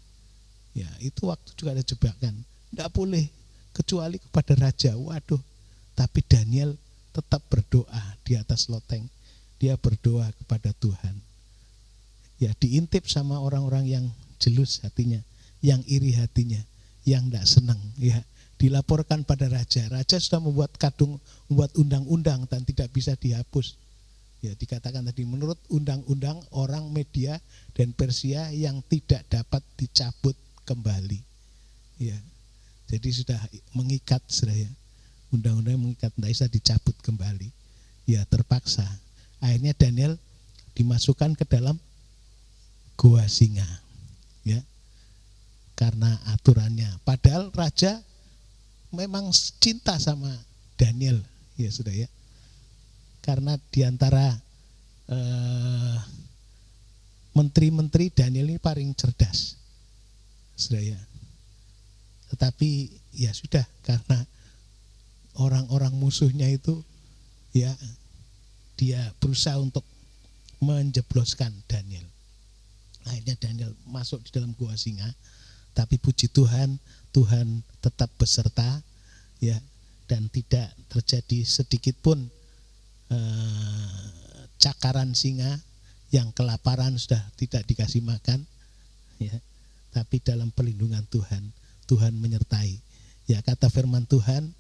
Ya, itu waktu juga ada jebakan. Tidak boleh kecuali kepada raja. Waduh, tapi Daniel tetap berdoa di atas loteng. Dia berdoa kepada Tuhan. Ya, diintip sama orang-orang yang jelus hatinya, yang iri hatinya, yang tidak senang, ya. Dilaporkan pada raja. Raja sudah membuat undang-undang dan tidak bisa dihapus. Ya, dikatakan tadi menurut undang-undang orang Media dan Persia yang tidak dapat dicabut kembali. Ya. Jadi sudah mengikat, saudara. Undang-undang mengikat, tidak bisa dicabut kembali. Ya, terpaksa. Akhirnya Daniel dimasukkan ke dalam gua singa, ya, karena aturannya. Padahal raja memang cinta sama Daniel, ya sudah, ya, karena diantara menteri-menteri Daniel ini paling cerdas, sudah, ya. Tetapi ya sudah, karena orang-orang musuhnya itu, ya, dia berusaha untuk menjebloskan Daniel. Akhirnya Daniel masuk di dalam gua singa, tapi puji Tuhan, Tuhan tetap beserta, ya, dan tidak terjadi sedikit pun cakaran singa yang kelaparan sudah tidak dikasih makan, ya. Tapi dalam perlindungan Tuhan, Tuhan menyertai. Ya, kata firman Tuhan,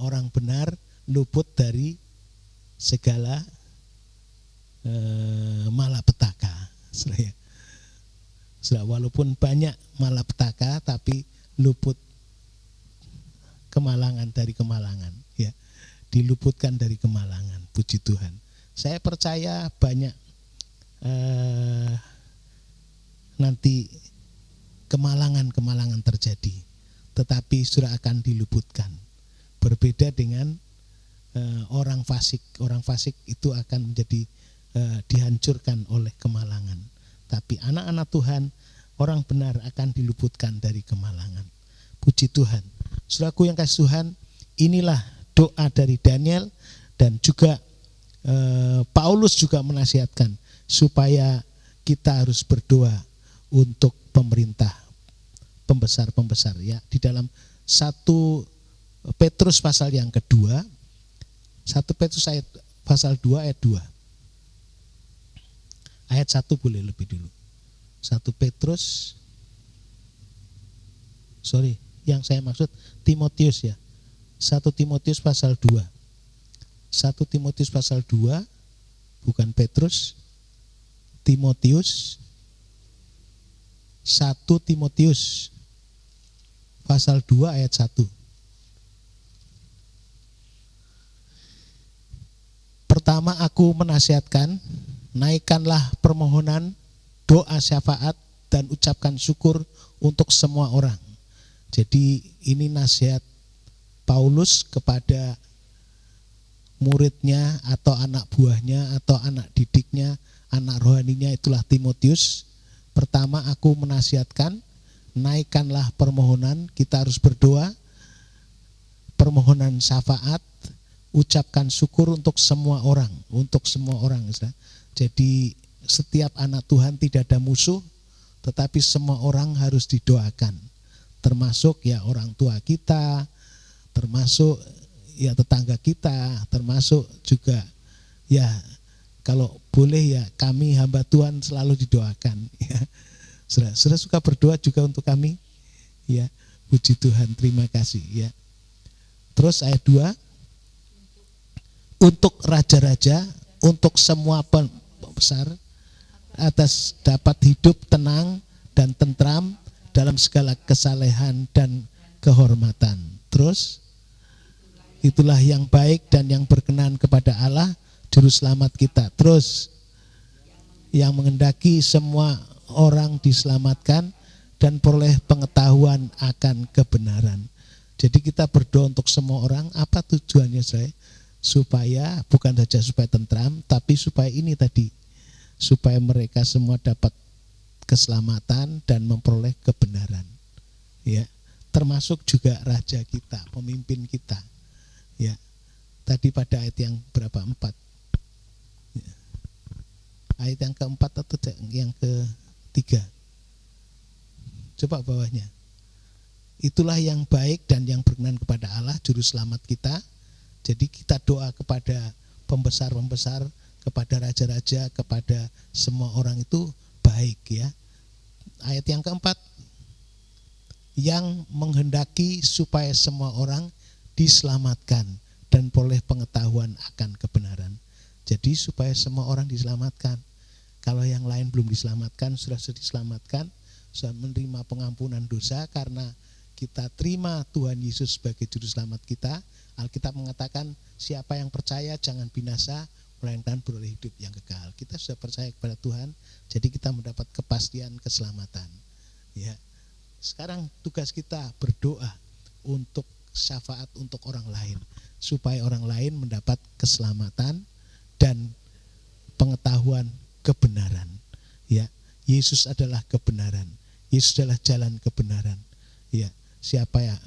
orang benar luput dari segala malapetaka. Walaupun banyak malapetaka, tapi luput kemalangan dari kemalangan, ya. Diluputkan dari kemalangan. Puji Tuhan. Saya percaya banyak nanti kemalangan terjadi, tetapi sudah akan diluputkan. Berbeda dengan orang fasik. Orang fasik itu akan menjadi dihancurkan oleh kemalangan. Tapi anak-anak Tuhan, orang benar akan diluputkan dari kemalangan. Puji Tuhan. Saudaraku yang kasih Tuhan, inilah doa dari Daniel, dan juga Paulus juga menasihatkan supaya kita harus berdoa untuk pemerintah, pembesar-pembesar, ya. Di dalam 1 Petrus pasal yang kedua, 1 Petrus pasal 2 ayat 2. Ayat 1 boleh lebih dulu. 1 Petrus, yang saya maksud Timotius, ya. 1 Timotius pasal 2. 1 Timotius pasal 2, bukan Petrus, Timotius. 1 Timotius pasal 2 ayat 1. Pertama, aku menasihatkan, naikkanlah permohonan, doa syafaat, dan ucapkan syukur untuk semua orang. Jadi ini nasihat Paulus kepada muridnya atau anak buahnya atau anak didiknya, anak rohaninya, itulah Timotius. Pertama, aku menasihatkan, naikkanlah permohonan, kita harus berdoa, permohonan syafaat, ucapkan syukur untuk semua orang, Jadi setiap anak Tuhan tidak ada musuh, tetapi semua orang harus didoakan, termasuk ya orang tua kita, termasuk ya tetangga kita, termasuk juga ya kalau boleh ya kami hamba Tuhan selalu didoakan, ya. Saudara suka berdoa juga untuk kami, ya. Puji Tuhan, terima kasih, ya. Terus ayat 2, untuk raja-raja, untuk semua pembesar, atas dapat hidup tenang dan tentram dalam segala kesalehan dan kehormatan. Terus, itulah yang baik dan yang berkenan kepada Allah, Juru Selamat kita. Terus, yang menghendaki semua orang diselamatkan dan peroleh pengetahuan akan kebenaran. Jadi kita berdoa untuk semua orang. Apa tujuannya saya? Supaya bukan saja supaya tentram, tapi supaya ini tadi, supaya mereka semua dapat keselamatan dan memperoleh kebenaran, ya. Termasuk juga raja kita, pemimpin kita, ya. Tadi pada ayat yang berapa? 4. Ya. Ayat yang keempat atau yang ketiga? Coba bawahnya. Itulah yang baik dan yang berkenan kepada Allah, Juru Selamat kita. Jadi kita doa kepada pembesar-pembesar, kepada raja-raja, kepada semua orang itu baik, ya. Ayat yang keempat, yang menghendaki supaya semua orang diselamatkan dan peroleh pengetahuan akan kebenaran. Jadi supaya semua orang diselamatkan. Kalau yang lain belum diselamatkan, sudah diselamatkan, sudah menerima pengampunan dosa karena kita terima Tuhan Yesus sebagai Juru Selamat kita. Alkitab mengatakan siapa yang percaya jangan binasa, melainkan beroleh hidup yang kekal. Kita sudah percaya kepada Tuhan, jadi kita mendapat kepastian keselamatan, ya. Sekarang tugas kita berdoa untuk syafaat untuk orang lain, supaya orang lain mendapat keselamatan dan pengetahuan kebenaran, ya. Yesus adalah kebenaran, Yesus adalah jalan kebenaran, ya. Siapa ya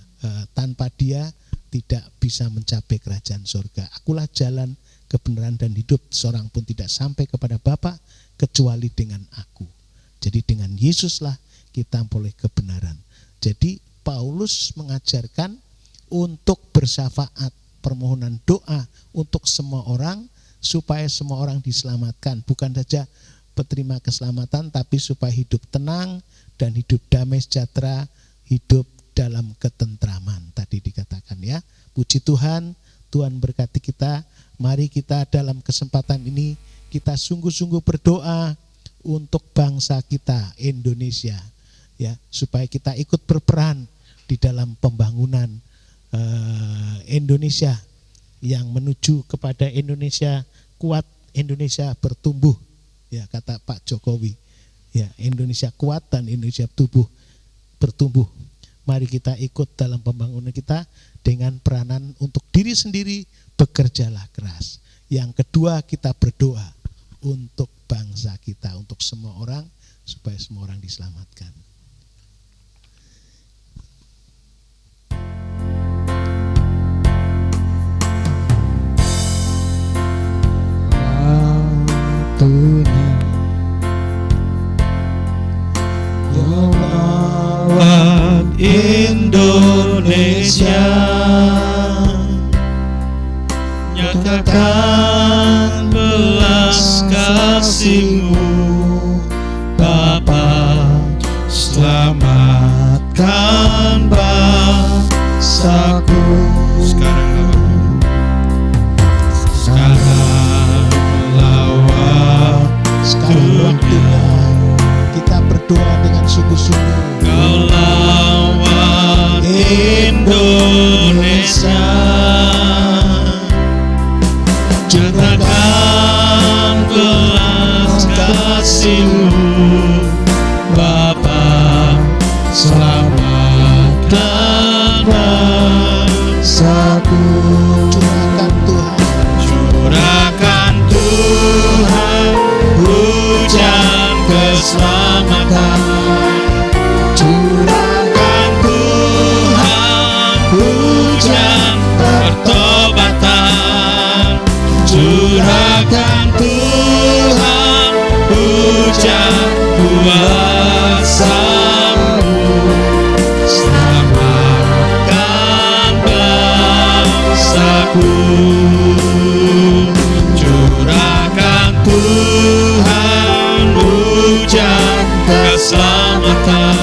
tanpa Dia tidak bisa mencapai kerajaan surga. Akulah jalan, kebenaran dan hidup, seorang pun tidak sampai kepada Bapa kecuali dengan aku. Jadi dengan Yesuslah kita memperoleh kebenaran. Jadi Paulus mengajarkan untuk bersyafaat, permohonan doa untuk semua orang, supaya semua orang diselamatkan. Bukan saja penerima keselamatan, tapi supaya hidup tenang dan hidup damai sejahtera, hidup dalam ketentraman. Tadi dikatakan, ya. Puji Tuhan, Tuhan berkati kita. Mari kita dalam kesempatan ini kita sungguh-sungguh berdoa untuk bangsa kita Indonesia, ya, supaya kita ikut berperan di dalam pembangunan Indonesia yang menuju kepada Indonesia kuat, Indonesia bertumbuh, ya kata Pak Jokowi. Ya, Indonesia kuat dan Indonesia bertumbuh. Mari kita ikut dalam pembangunan kita dengan peranan untuk diri sendiri, bekerjalah keras. Yang kedua, kita berdoa untuk bangsa kita, untuk semua orang, supaya semua orang diselamatkan. Waktunya Merawat Indonesia, nyatakan belas kasih-Mu Bapa, selamatkan bangsaku. Sekarang lawat Waktunya kita berdoa dengan sungguh-sungguh. Kau lawan Indonesia, nyatakan belas kasih-Mu Bapa, selamatkan bangsaku. Curahkan Tuhan Hujan keselamatan, curahkan Tuhan hujan pertobatan, curahkan Tuhan hujan kuasa-Mu, selamatkan bangsaku. Curahkan Tuhan hujan keselamatan,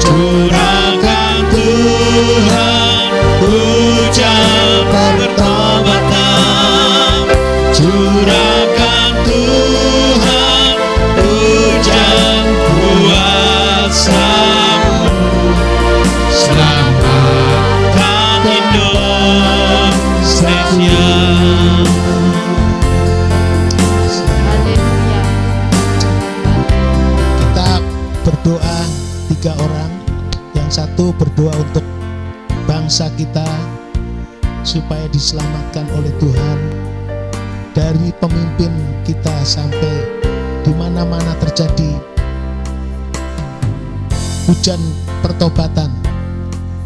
curahkan Tuhan hujan pertobatan, curahkan Tuhan hujan kuasa-Mu, selamatkan Indonesia. kita berdoa 3 orang. Yang satu berdoa untuk bangsa kita supaya diselamatkan oleh Tuhan dari pemimpin kita sampai di mana-mana terjadi hujan pertobatan.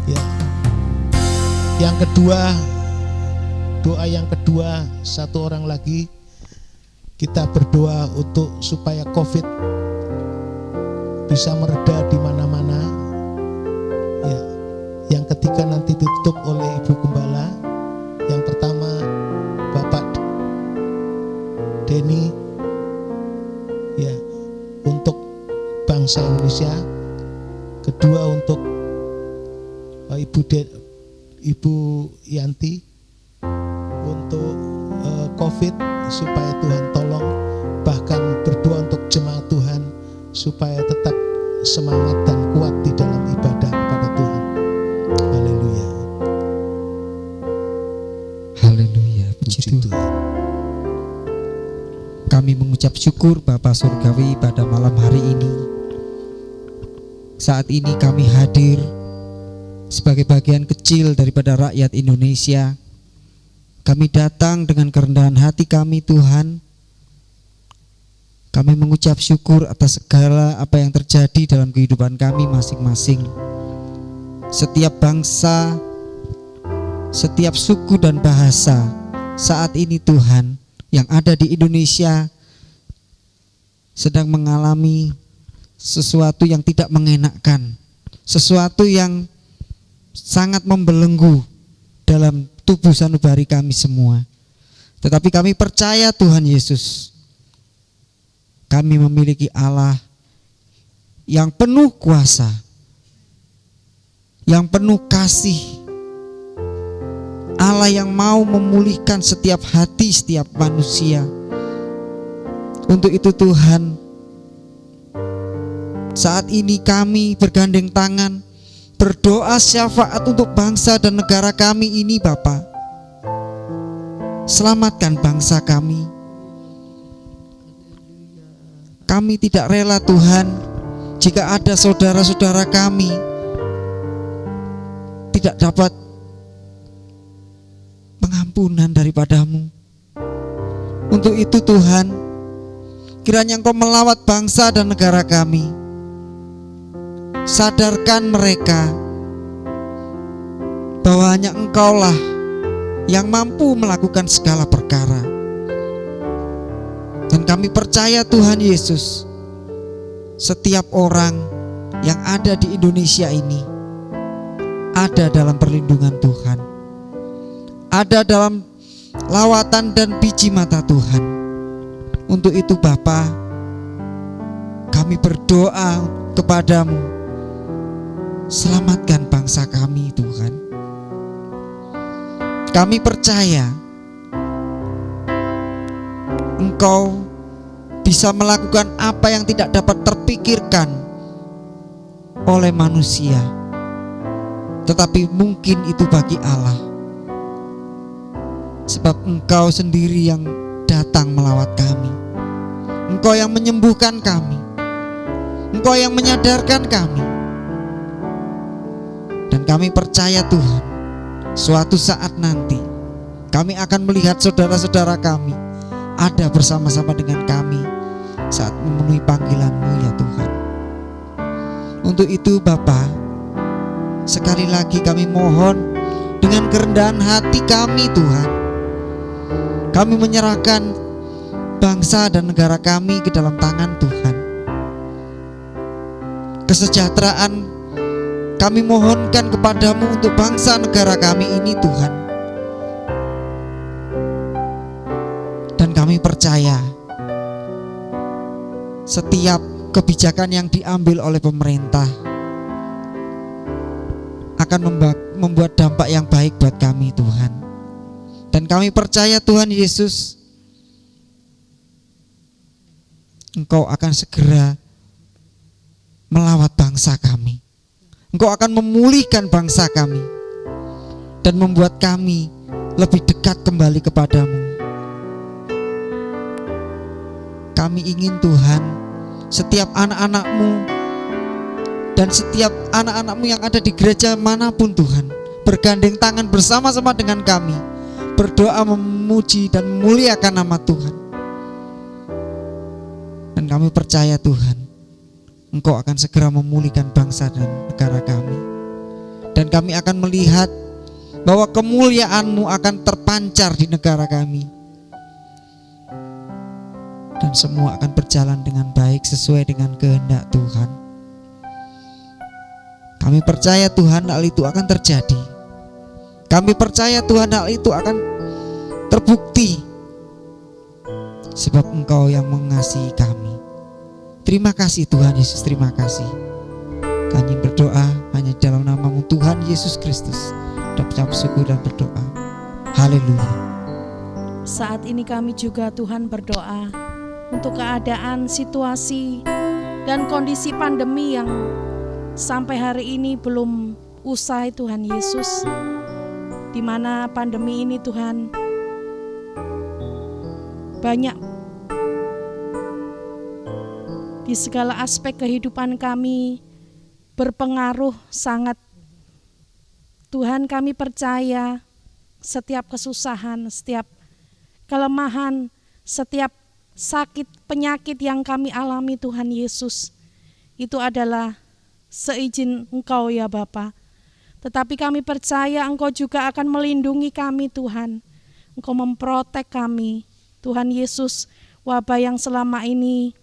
Ya. Yang kedua, doa yang kedua, 1 orang lagi kita berdoa untuk supaya COVID bisa mereda di mana-mana. Ya. Yang ketiga nanti ditutup oleh Ibu Gembala. Yang pertama Bapak Denny, ya, untuk bangsa Indonesia. Kedua untuk Ibu Yanti untuk COVID, supaya Tuhan tolong. Bahkan berdoa untuk jemaat Tuhan supaya tetap semangat dan kuat di dalam ibadah kepada Tuhan. Haleluya. Haleluya, puji Tuhan. Kami mengucap syukur Bapa Surgawi pada malam hari ini. Saat ini kami hadir sebagai bagian kecil daripada rakyat Indonesia. Kami datang dengan kerendahan hati kami, Tuhan. Kami mengucap syukur atas segala apa yang terjadi dalam kehidupan kami masing-masing. Setiap bangsa, setiap suku dan bahasa saat ini, Tuhan, yang ada di Indonesia sedang mengalami sesuatu yang tidak mengenakkan, sesuatu yang sangat membelenggu dalam tubuh sanubari kami semua. Tetapi kami percaya, Tuhan Yesus, kami memiliki Allah yang penuh kuasa, yang penuh kasih, Allah yang mau memulihkan setiap hati setiap manusia. Untuk itu Tuhan, saat ini kami bergandeng tangan, berdoa syafaat untuk bangsa dan negara kami ini Bapa. Selamatkan bangsa kami. Kami tidak rela Tuhan jika ada saudara-saudara kami tidak dapat pengampunan daripada-Mu. Untuk itu Tuhan, kiranya Engkau melawat bangsa dan negara kami. Sadarkan mereka bahwa hanya Engkaulah yang mampu melakukan segala perkara. Dan kami percaya Tuhan Yesus, setiap orang yang ada di Indonesia ini ada dalam perlindungan Tuhan, ada dalam lawatan dan biji mata Tuhan. Untuk itu Bapa, kami berdoa kepadamu, selamatkan bangsa kami Tuhan. Kami percaya Engkau bisa melakukan apa yang tidak dapat terpikirkan oleh manusia, tetapi mungkin itu bagi Allah. Sebab Engkau sendiri yang datang melawat kami, Engkau yang menyembuhkan kami, Engkau yang menyadarkan kami. Dan kami percaya Tuhan, suatu saat nanti kami akan melihat saudara-saudara kami ada bersama-sama dengan kami saat memenuhi panggilan-Mu ya Tuhan. Untuk itu Bapa, sekali lagi kami mohon dengan kerendahan hati kami Tuhan, kami menyerahkan bangsa dan negara kami ke dalam tangan Tuhan. Kesejahteraan kami mohonkan kepadamu untuk bangsa negara kami ini Tuhan. Dan kami percaya setiap kebijakan yang diambil oleh pemerintah akan membuat dampak yang baik buat kami Tuhan. Dan kami percaya Tuhan Yesus, Engkau akan segera melawat bangsa kami. Engkau akan memulihkan bangsa kami dan membuat kami lebih dekat kembali kepadamu. Kami ingin Tuhan, setiap anak-anak-Mu dan setiap anak-anak-Mu yang ada di gereja manapun Tuhan, bergandeng tangan bersama-sama dengan kami, berdoa memuji dan memuliakan nama Tuhan. Dan kami percaya Tuhan, Engkau akan segera memulihkan bangsa dan negara kami. Dan kami akan melihat bahwa kemuliaan-Mu akan terpancar di negara kami. Dan semua akan berjalan dengan baik sesuai dengan kehendak Tuhan. Kami percaya Tuhan hal itu akan terjadi. Kami percaya Tuhan hal itu akan terbukti. Sebab Engkau yang mengasihi kami. Terima kasih Tuhan Yesus, terima kasih. Kami berdoa hanya dalam nama-Mu Tuhan Yesus Kristus. Dapat syukur dan berdoa. Haleluya. Saat ini kami juga Tuhan berdoa untuk keadaan, situasi, dan kondisi pandemi yang sampai hari ini belum usai Tuhan Yesus. Di mana pandemi ini Tuhan banyak di segala aspek kehidupan kami berpengaruh sangat. Tuhan, kami percaya setiap kesusahan, setiap kelemahan, setiap sakit, penyakit yang kami alami Tuhan Yesus, itu adalah seizin Engkau ya Bapa. Tetapi kami percaya Engkau juga akan melindungi kami Tuhan. Engkau memprotek kami Tuhan Yesus. Wabah yang selama ini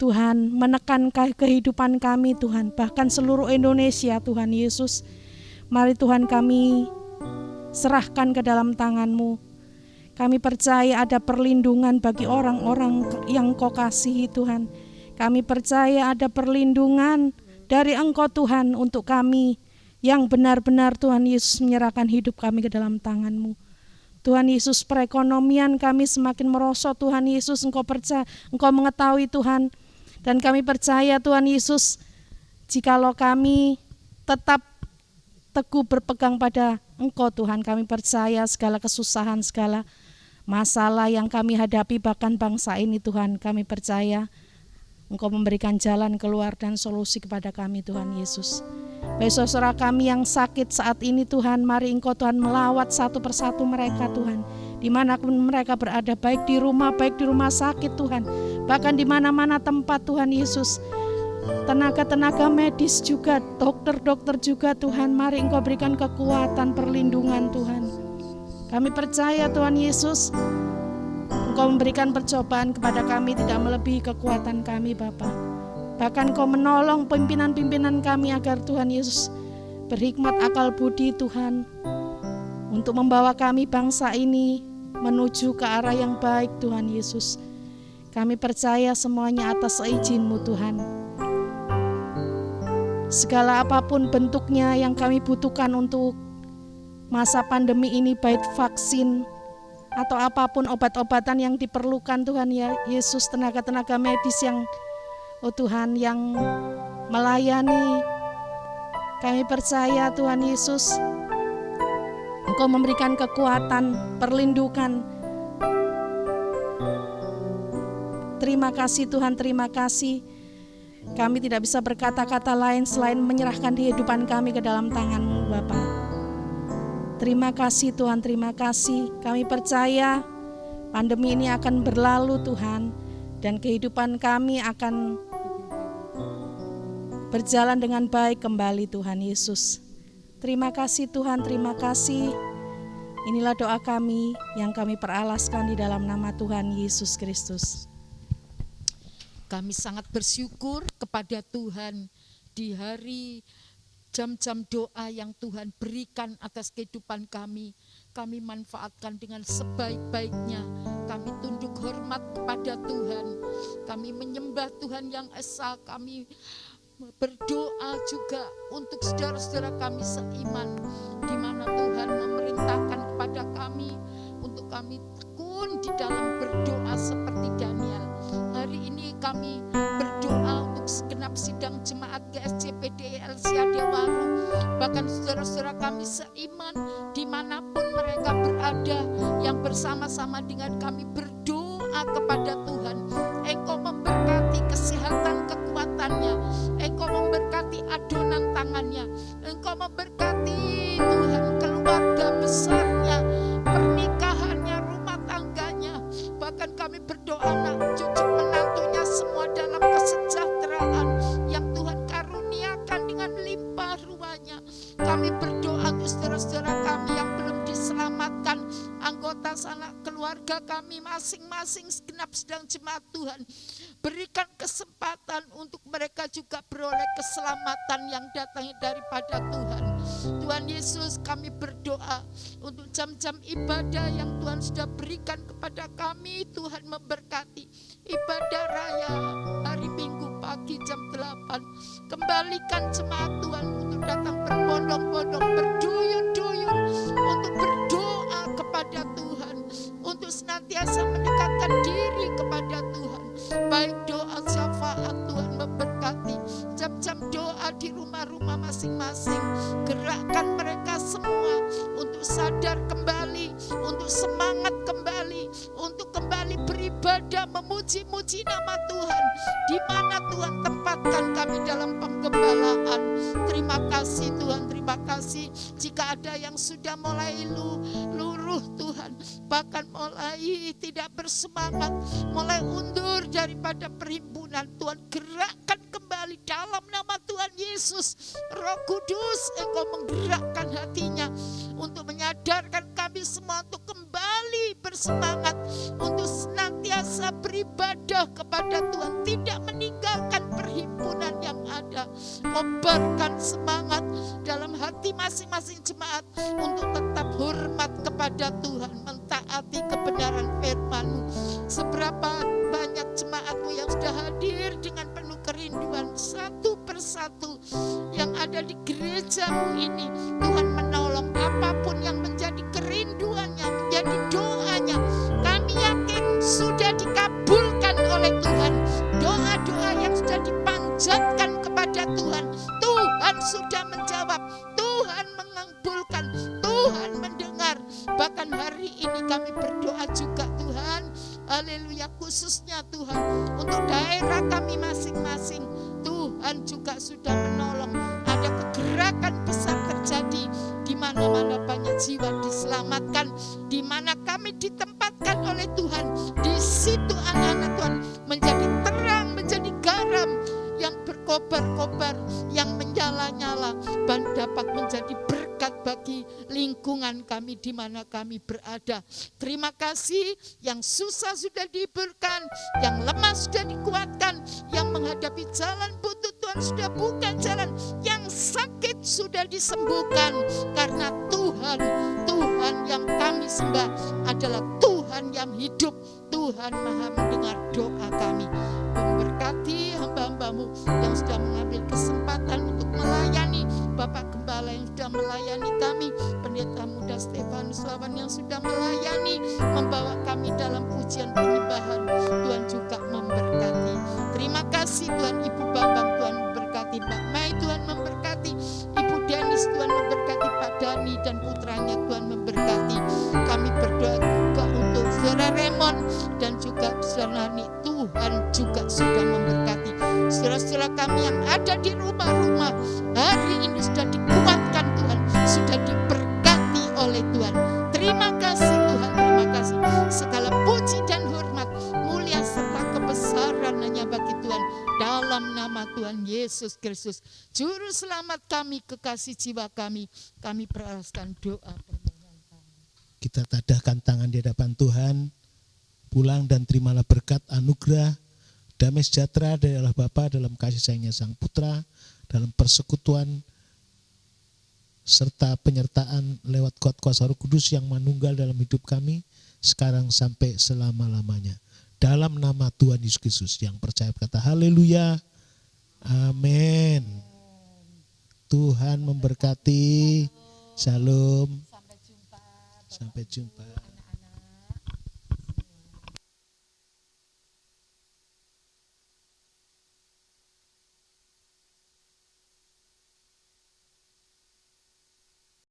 Tuhan menekan kehidupan kami Tuhan, bahkan seluruh Indonesia Tuhan Yesus. Mari Tuhan kami serahkan ke dalam tangan-Mu. Kami percaya ada perlindungan bagi orang-orang yang Engkau kasihi Tuhan. Kami percaya ada perlindungan dari Engkau Tuhan untuk kami yang benar-benar Tuhan Yesus menyerahkan hidup kami ke dalam tangan-Mu. Tuhan Yesus, perekonomian kami semakin merosot Tuhan Yesus. Engkau percaya, Engkau mengetahui Tuhan. Dan kami percaya Tuhan Yesus, jikalau kami tetap teguh berpegang pada Engkau Tuhan. Kami percaya segala kesusahan, segala masalah yang kami hadapi, bahkan bangsa ini Tuhan, kami percaya Engkau memberikan jalan keluar dan solusi kepada kami Tuhan Yesus. Bagi saudara kami yang sakit saat ini Tuhan, mari Engkau Tuhan melawat satu persatu mereka Tuhan, dimanapun mereka berada, baik di rumah sakit Tuhan, bahkan di mana-mana tempat Tuhan Yesus. Tenaga-tenaga medis juga, dokter-dokter juga Tuhan, mari Engkau berikan kekuatan, perlindungan Tuhan. Kami percaya Tuhan Yesus, Engkau memberikan percobaan kepada kami tidak melebihi kekuatan kami Bapa. Bahkan Engkau menolong pimpinan-pimpinan kami agar Tuhan Yesus berhikmat akal budi Tuhan, untuk membawa kami bangsa ini menuju ke arah yang baik Tuhan Yesus. Kami percaya semuanya atas izin-Mu Tuhan. Segala apapun bentuknya yang kami butuhkan untuk masa pandemi ini, baik vaksin atau apapun obat-obatan yang diperlukan Tuhan ya Yesus, tenaga-tenaga medis yang Tuhan yang melayani, kami percaya Tuhan Yesus Engkau memberikan kekuatan, perlindungan. Terima kasih Tuhan, terima kasih. Kami tidak bisa berkata-kata lain selain menyerahkan kehidupan kami ke dalam tangan-Mu Bapa. Terima kasih Tuhan, terima kasih. Kami percaya pandemi ini akan berlalu Tuhan, dan kehidupan kami akan berjalan dengan baik kembali Tuhan Yesus. Terima kasih Tuhan, terima kasih. Inilah doa kami yang kami peralaskan di dalam nama Tuhan Yesus Kristus. Kami sangat bersyukur kepada Tuhan di hari jam-jam doa yang Tuhan berikan atas kehidupan kami. Kami manfaatkan dengan sebaik-baiknya. Kami tunduk hormat kepada Tuhan. Kami menyembah Tuhan yang esa. Kami berdoa juga untuk saudara-saudara kami seiman, di mana Tuhan memerintahkan kepada kami untuk kami tekun di dalam berdoa seperti Daniel. Hari ini kami berdoa untuk segenap sidang jemaat GSJPD LCA Dewaru, bahkan saudara-saudara kami seiman dimanapun mereka berada, yang bersama-sama dengan kami berdoa kepada Tuhan. Engkau memberkati kesehatan kekuatannya, Engkau memberkati adonan tangannya, Engkau memberkati Tuhan keluarga besarnya, pernikahannya, rumah tangganya. Bahkan kami berdoa anak cucu menantunya semua dalam kesejahteraan yang Tuhan karuniakan dengan limpah ruahnya. Kami berdoa untuk saudara-saudara kami yang belum diselamatkan, anggota sanak keluarga kami masing-masing, segenap sedang jemaat Tuhan. Berikan kesempatan untuk mereka juga beroleh keselamatan yang datangnya daripada Tuhan. Tuhan Yesus, kami berdoa untuk jam-jam ibadah yang Tuhan sudah berikan kepada kami. Tuhan memberkati ibadah raya hari Minggu pagi jam 8. Kembalikan jemaat Tuhan untuk datang berbondong-bondong, berduyun-duyun untuk berdoa kepada Tuhan, untuk senantiasa mendekatkan diri kepada Tuhan. Baik doa syafaat, Tuhan memberkati jam-jam doa di rumah-rumah masing-masing. Gerakkan mereka semua untuk sadar kembali, untuk semangat kembali, untuk kembali beribadah, memuji-muji nama Tuhan. Di mana Tuhan tempatkan kami dalam penggembalaan. Terima kasih Tuhan, terima kasih. Jika ada yang sudah mulai luruh Tuhan, bahkan mulai tidak bersemangat, mulai undur daripada perhimpunan, Tuhan gerakkan kembali dalam nama Tuhan Yesus. Roh Kudus, Engkau menggerakkan hatinya untuk menyadarkan kami semua untuk kembali bersemangat, untuk senantiasa beribadah kepada Tuhan, tidak meninggalkan perhimpunan yang ada. Kobarkan semangat dalam hati masing-masing jemaat untuk tetap hormat kepada Tuhan, mentaati kebenaran firman-Mu. Seberapa banyak jemaat-Mu yang sudah hadir dengan penuh kerinduan, satu persatu yang ada di gereja-Mu ini, Tuhan menolong apapun yang menjadi kerinduannya, menjadi doanya. Kami yakin sudah dikabulkan oleh Tuhan. Doa-doa yang sudah dipanjatkan kepada Tuhan, Tuhan sudah menjawab, Tuhan kami berdoa juga Tuhan, haleluya, khususnya Tuhan untuk daerah kami masing-masing. Tuhan juga sudah menolong, ada kegerakan besar terjadi di mana-mana, banyak jiwa diselamatkan, di mana kami ditempatkan oleh Tuhan. Di situ anak-anak Tuhan menjadi terang, menjadi garam yang berkobar-kobar, yang menyala-nyala, dan dapat menjadi berkat bagi lingkungan kami di mana kami berada. Terima kasih, yang susah sudah dihiburkan, yang lemah sudah dikuatkan, yang menghadapi jalan buntu Tuhan sudah buka jalan, yang sakit sudah disembuhkan. Karena Tuhan yang kami sembah adalah Tuhan yang hidup, Tuhan maha mendengar doa kami. Memberkati hamba-hambamu yang sudah mengambil kesempatan untuk melayani, Bapak Gembala yang sudah melayani kami, Pendeta Muda Stefanus Wawan yang sudah melayani, membawa kami dalam pujian penyembahan. Tuhan juga memberkati. Terima kasih Tuhan, Ibu Bambang Tuhan memberkati, Pak Mai Tuhan memberkati, Ibu Denis Tuhan memberkati, Pak Dani dan putranya Tuhan memberkati. Kami berdoa juga untuk Saudara Raymond dan juga Saudara Nani, Tuhan juga sudah memberkati. Saudara-saudara kami yang ada di rumah-rumah hari ini sudah dikuatkan Tuhan, sudah diberkati oleh Tuhan. Terima kasih Tuhan, terima kasih. Segala puji dan hormat, mulia serta kebesaran hanya bagi Tuhan. Dalam nama Tuhan Yesus Kristus, Juru Selamat kami, kekasih jiwa kami peraskan doa permohonan kami. Kita tadahkan tangan di hadapan Tuhan, pulang dan terimalah berkat anugerah damai sejahtera dari Allah Bapa dalam kasih sayangnya Sang Putra, dalam persekutuan serta penyertaan lewat kuat kuasa Roh Kudus yang manunggal dalam hidup kami sekarang sampai selama-lamanya. Dalam nama Tuhan Yesus Kristus yang percaya berkata haleluya, amin. Tuhan memberkati. Shalom. Sampai jumpa. Sampai jumpa.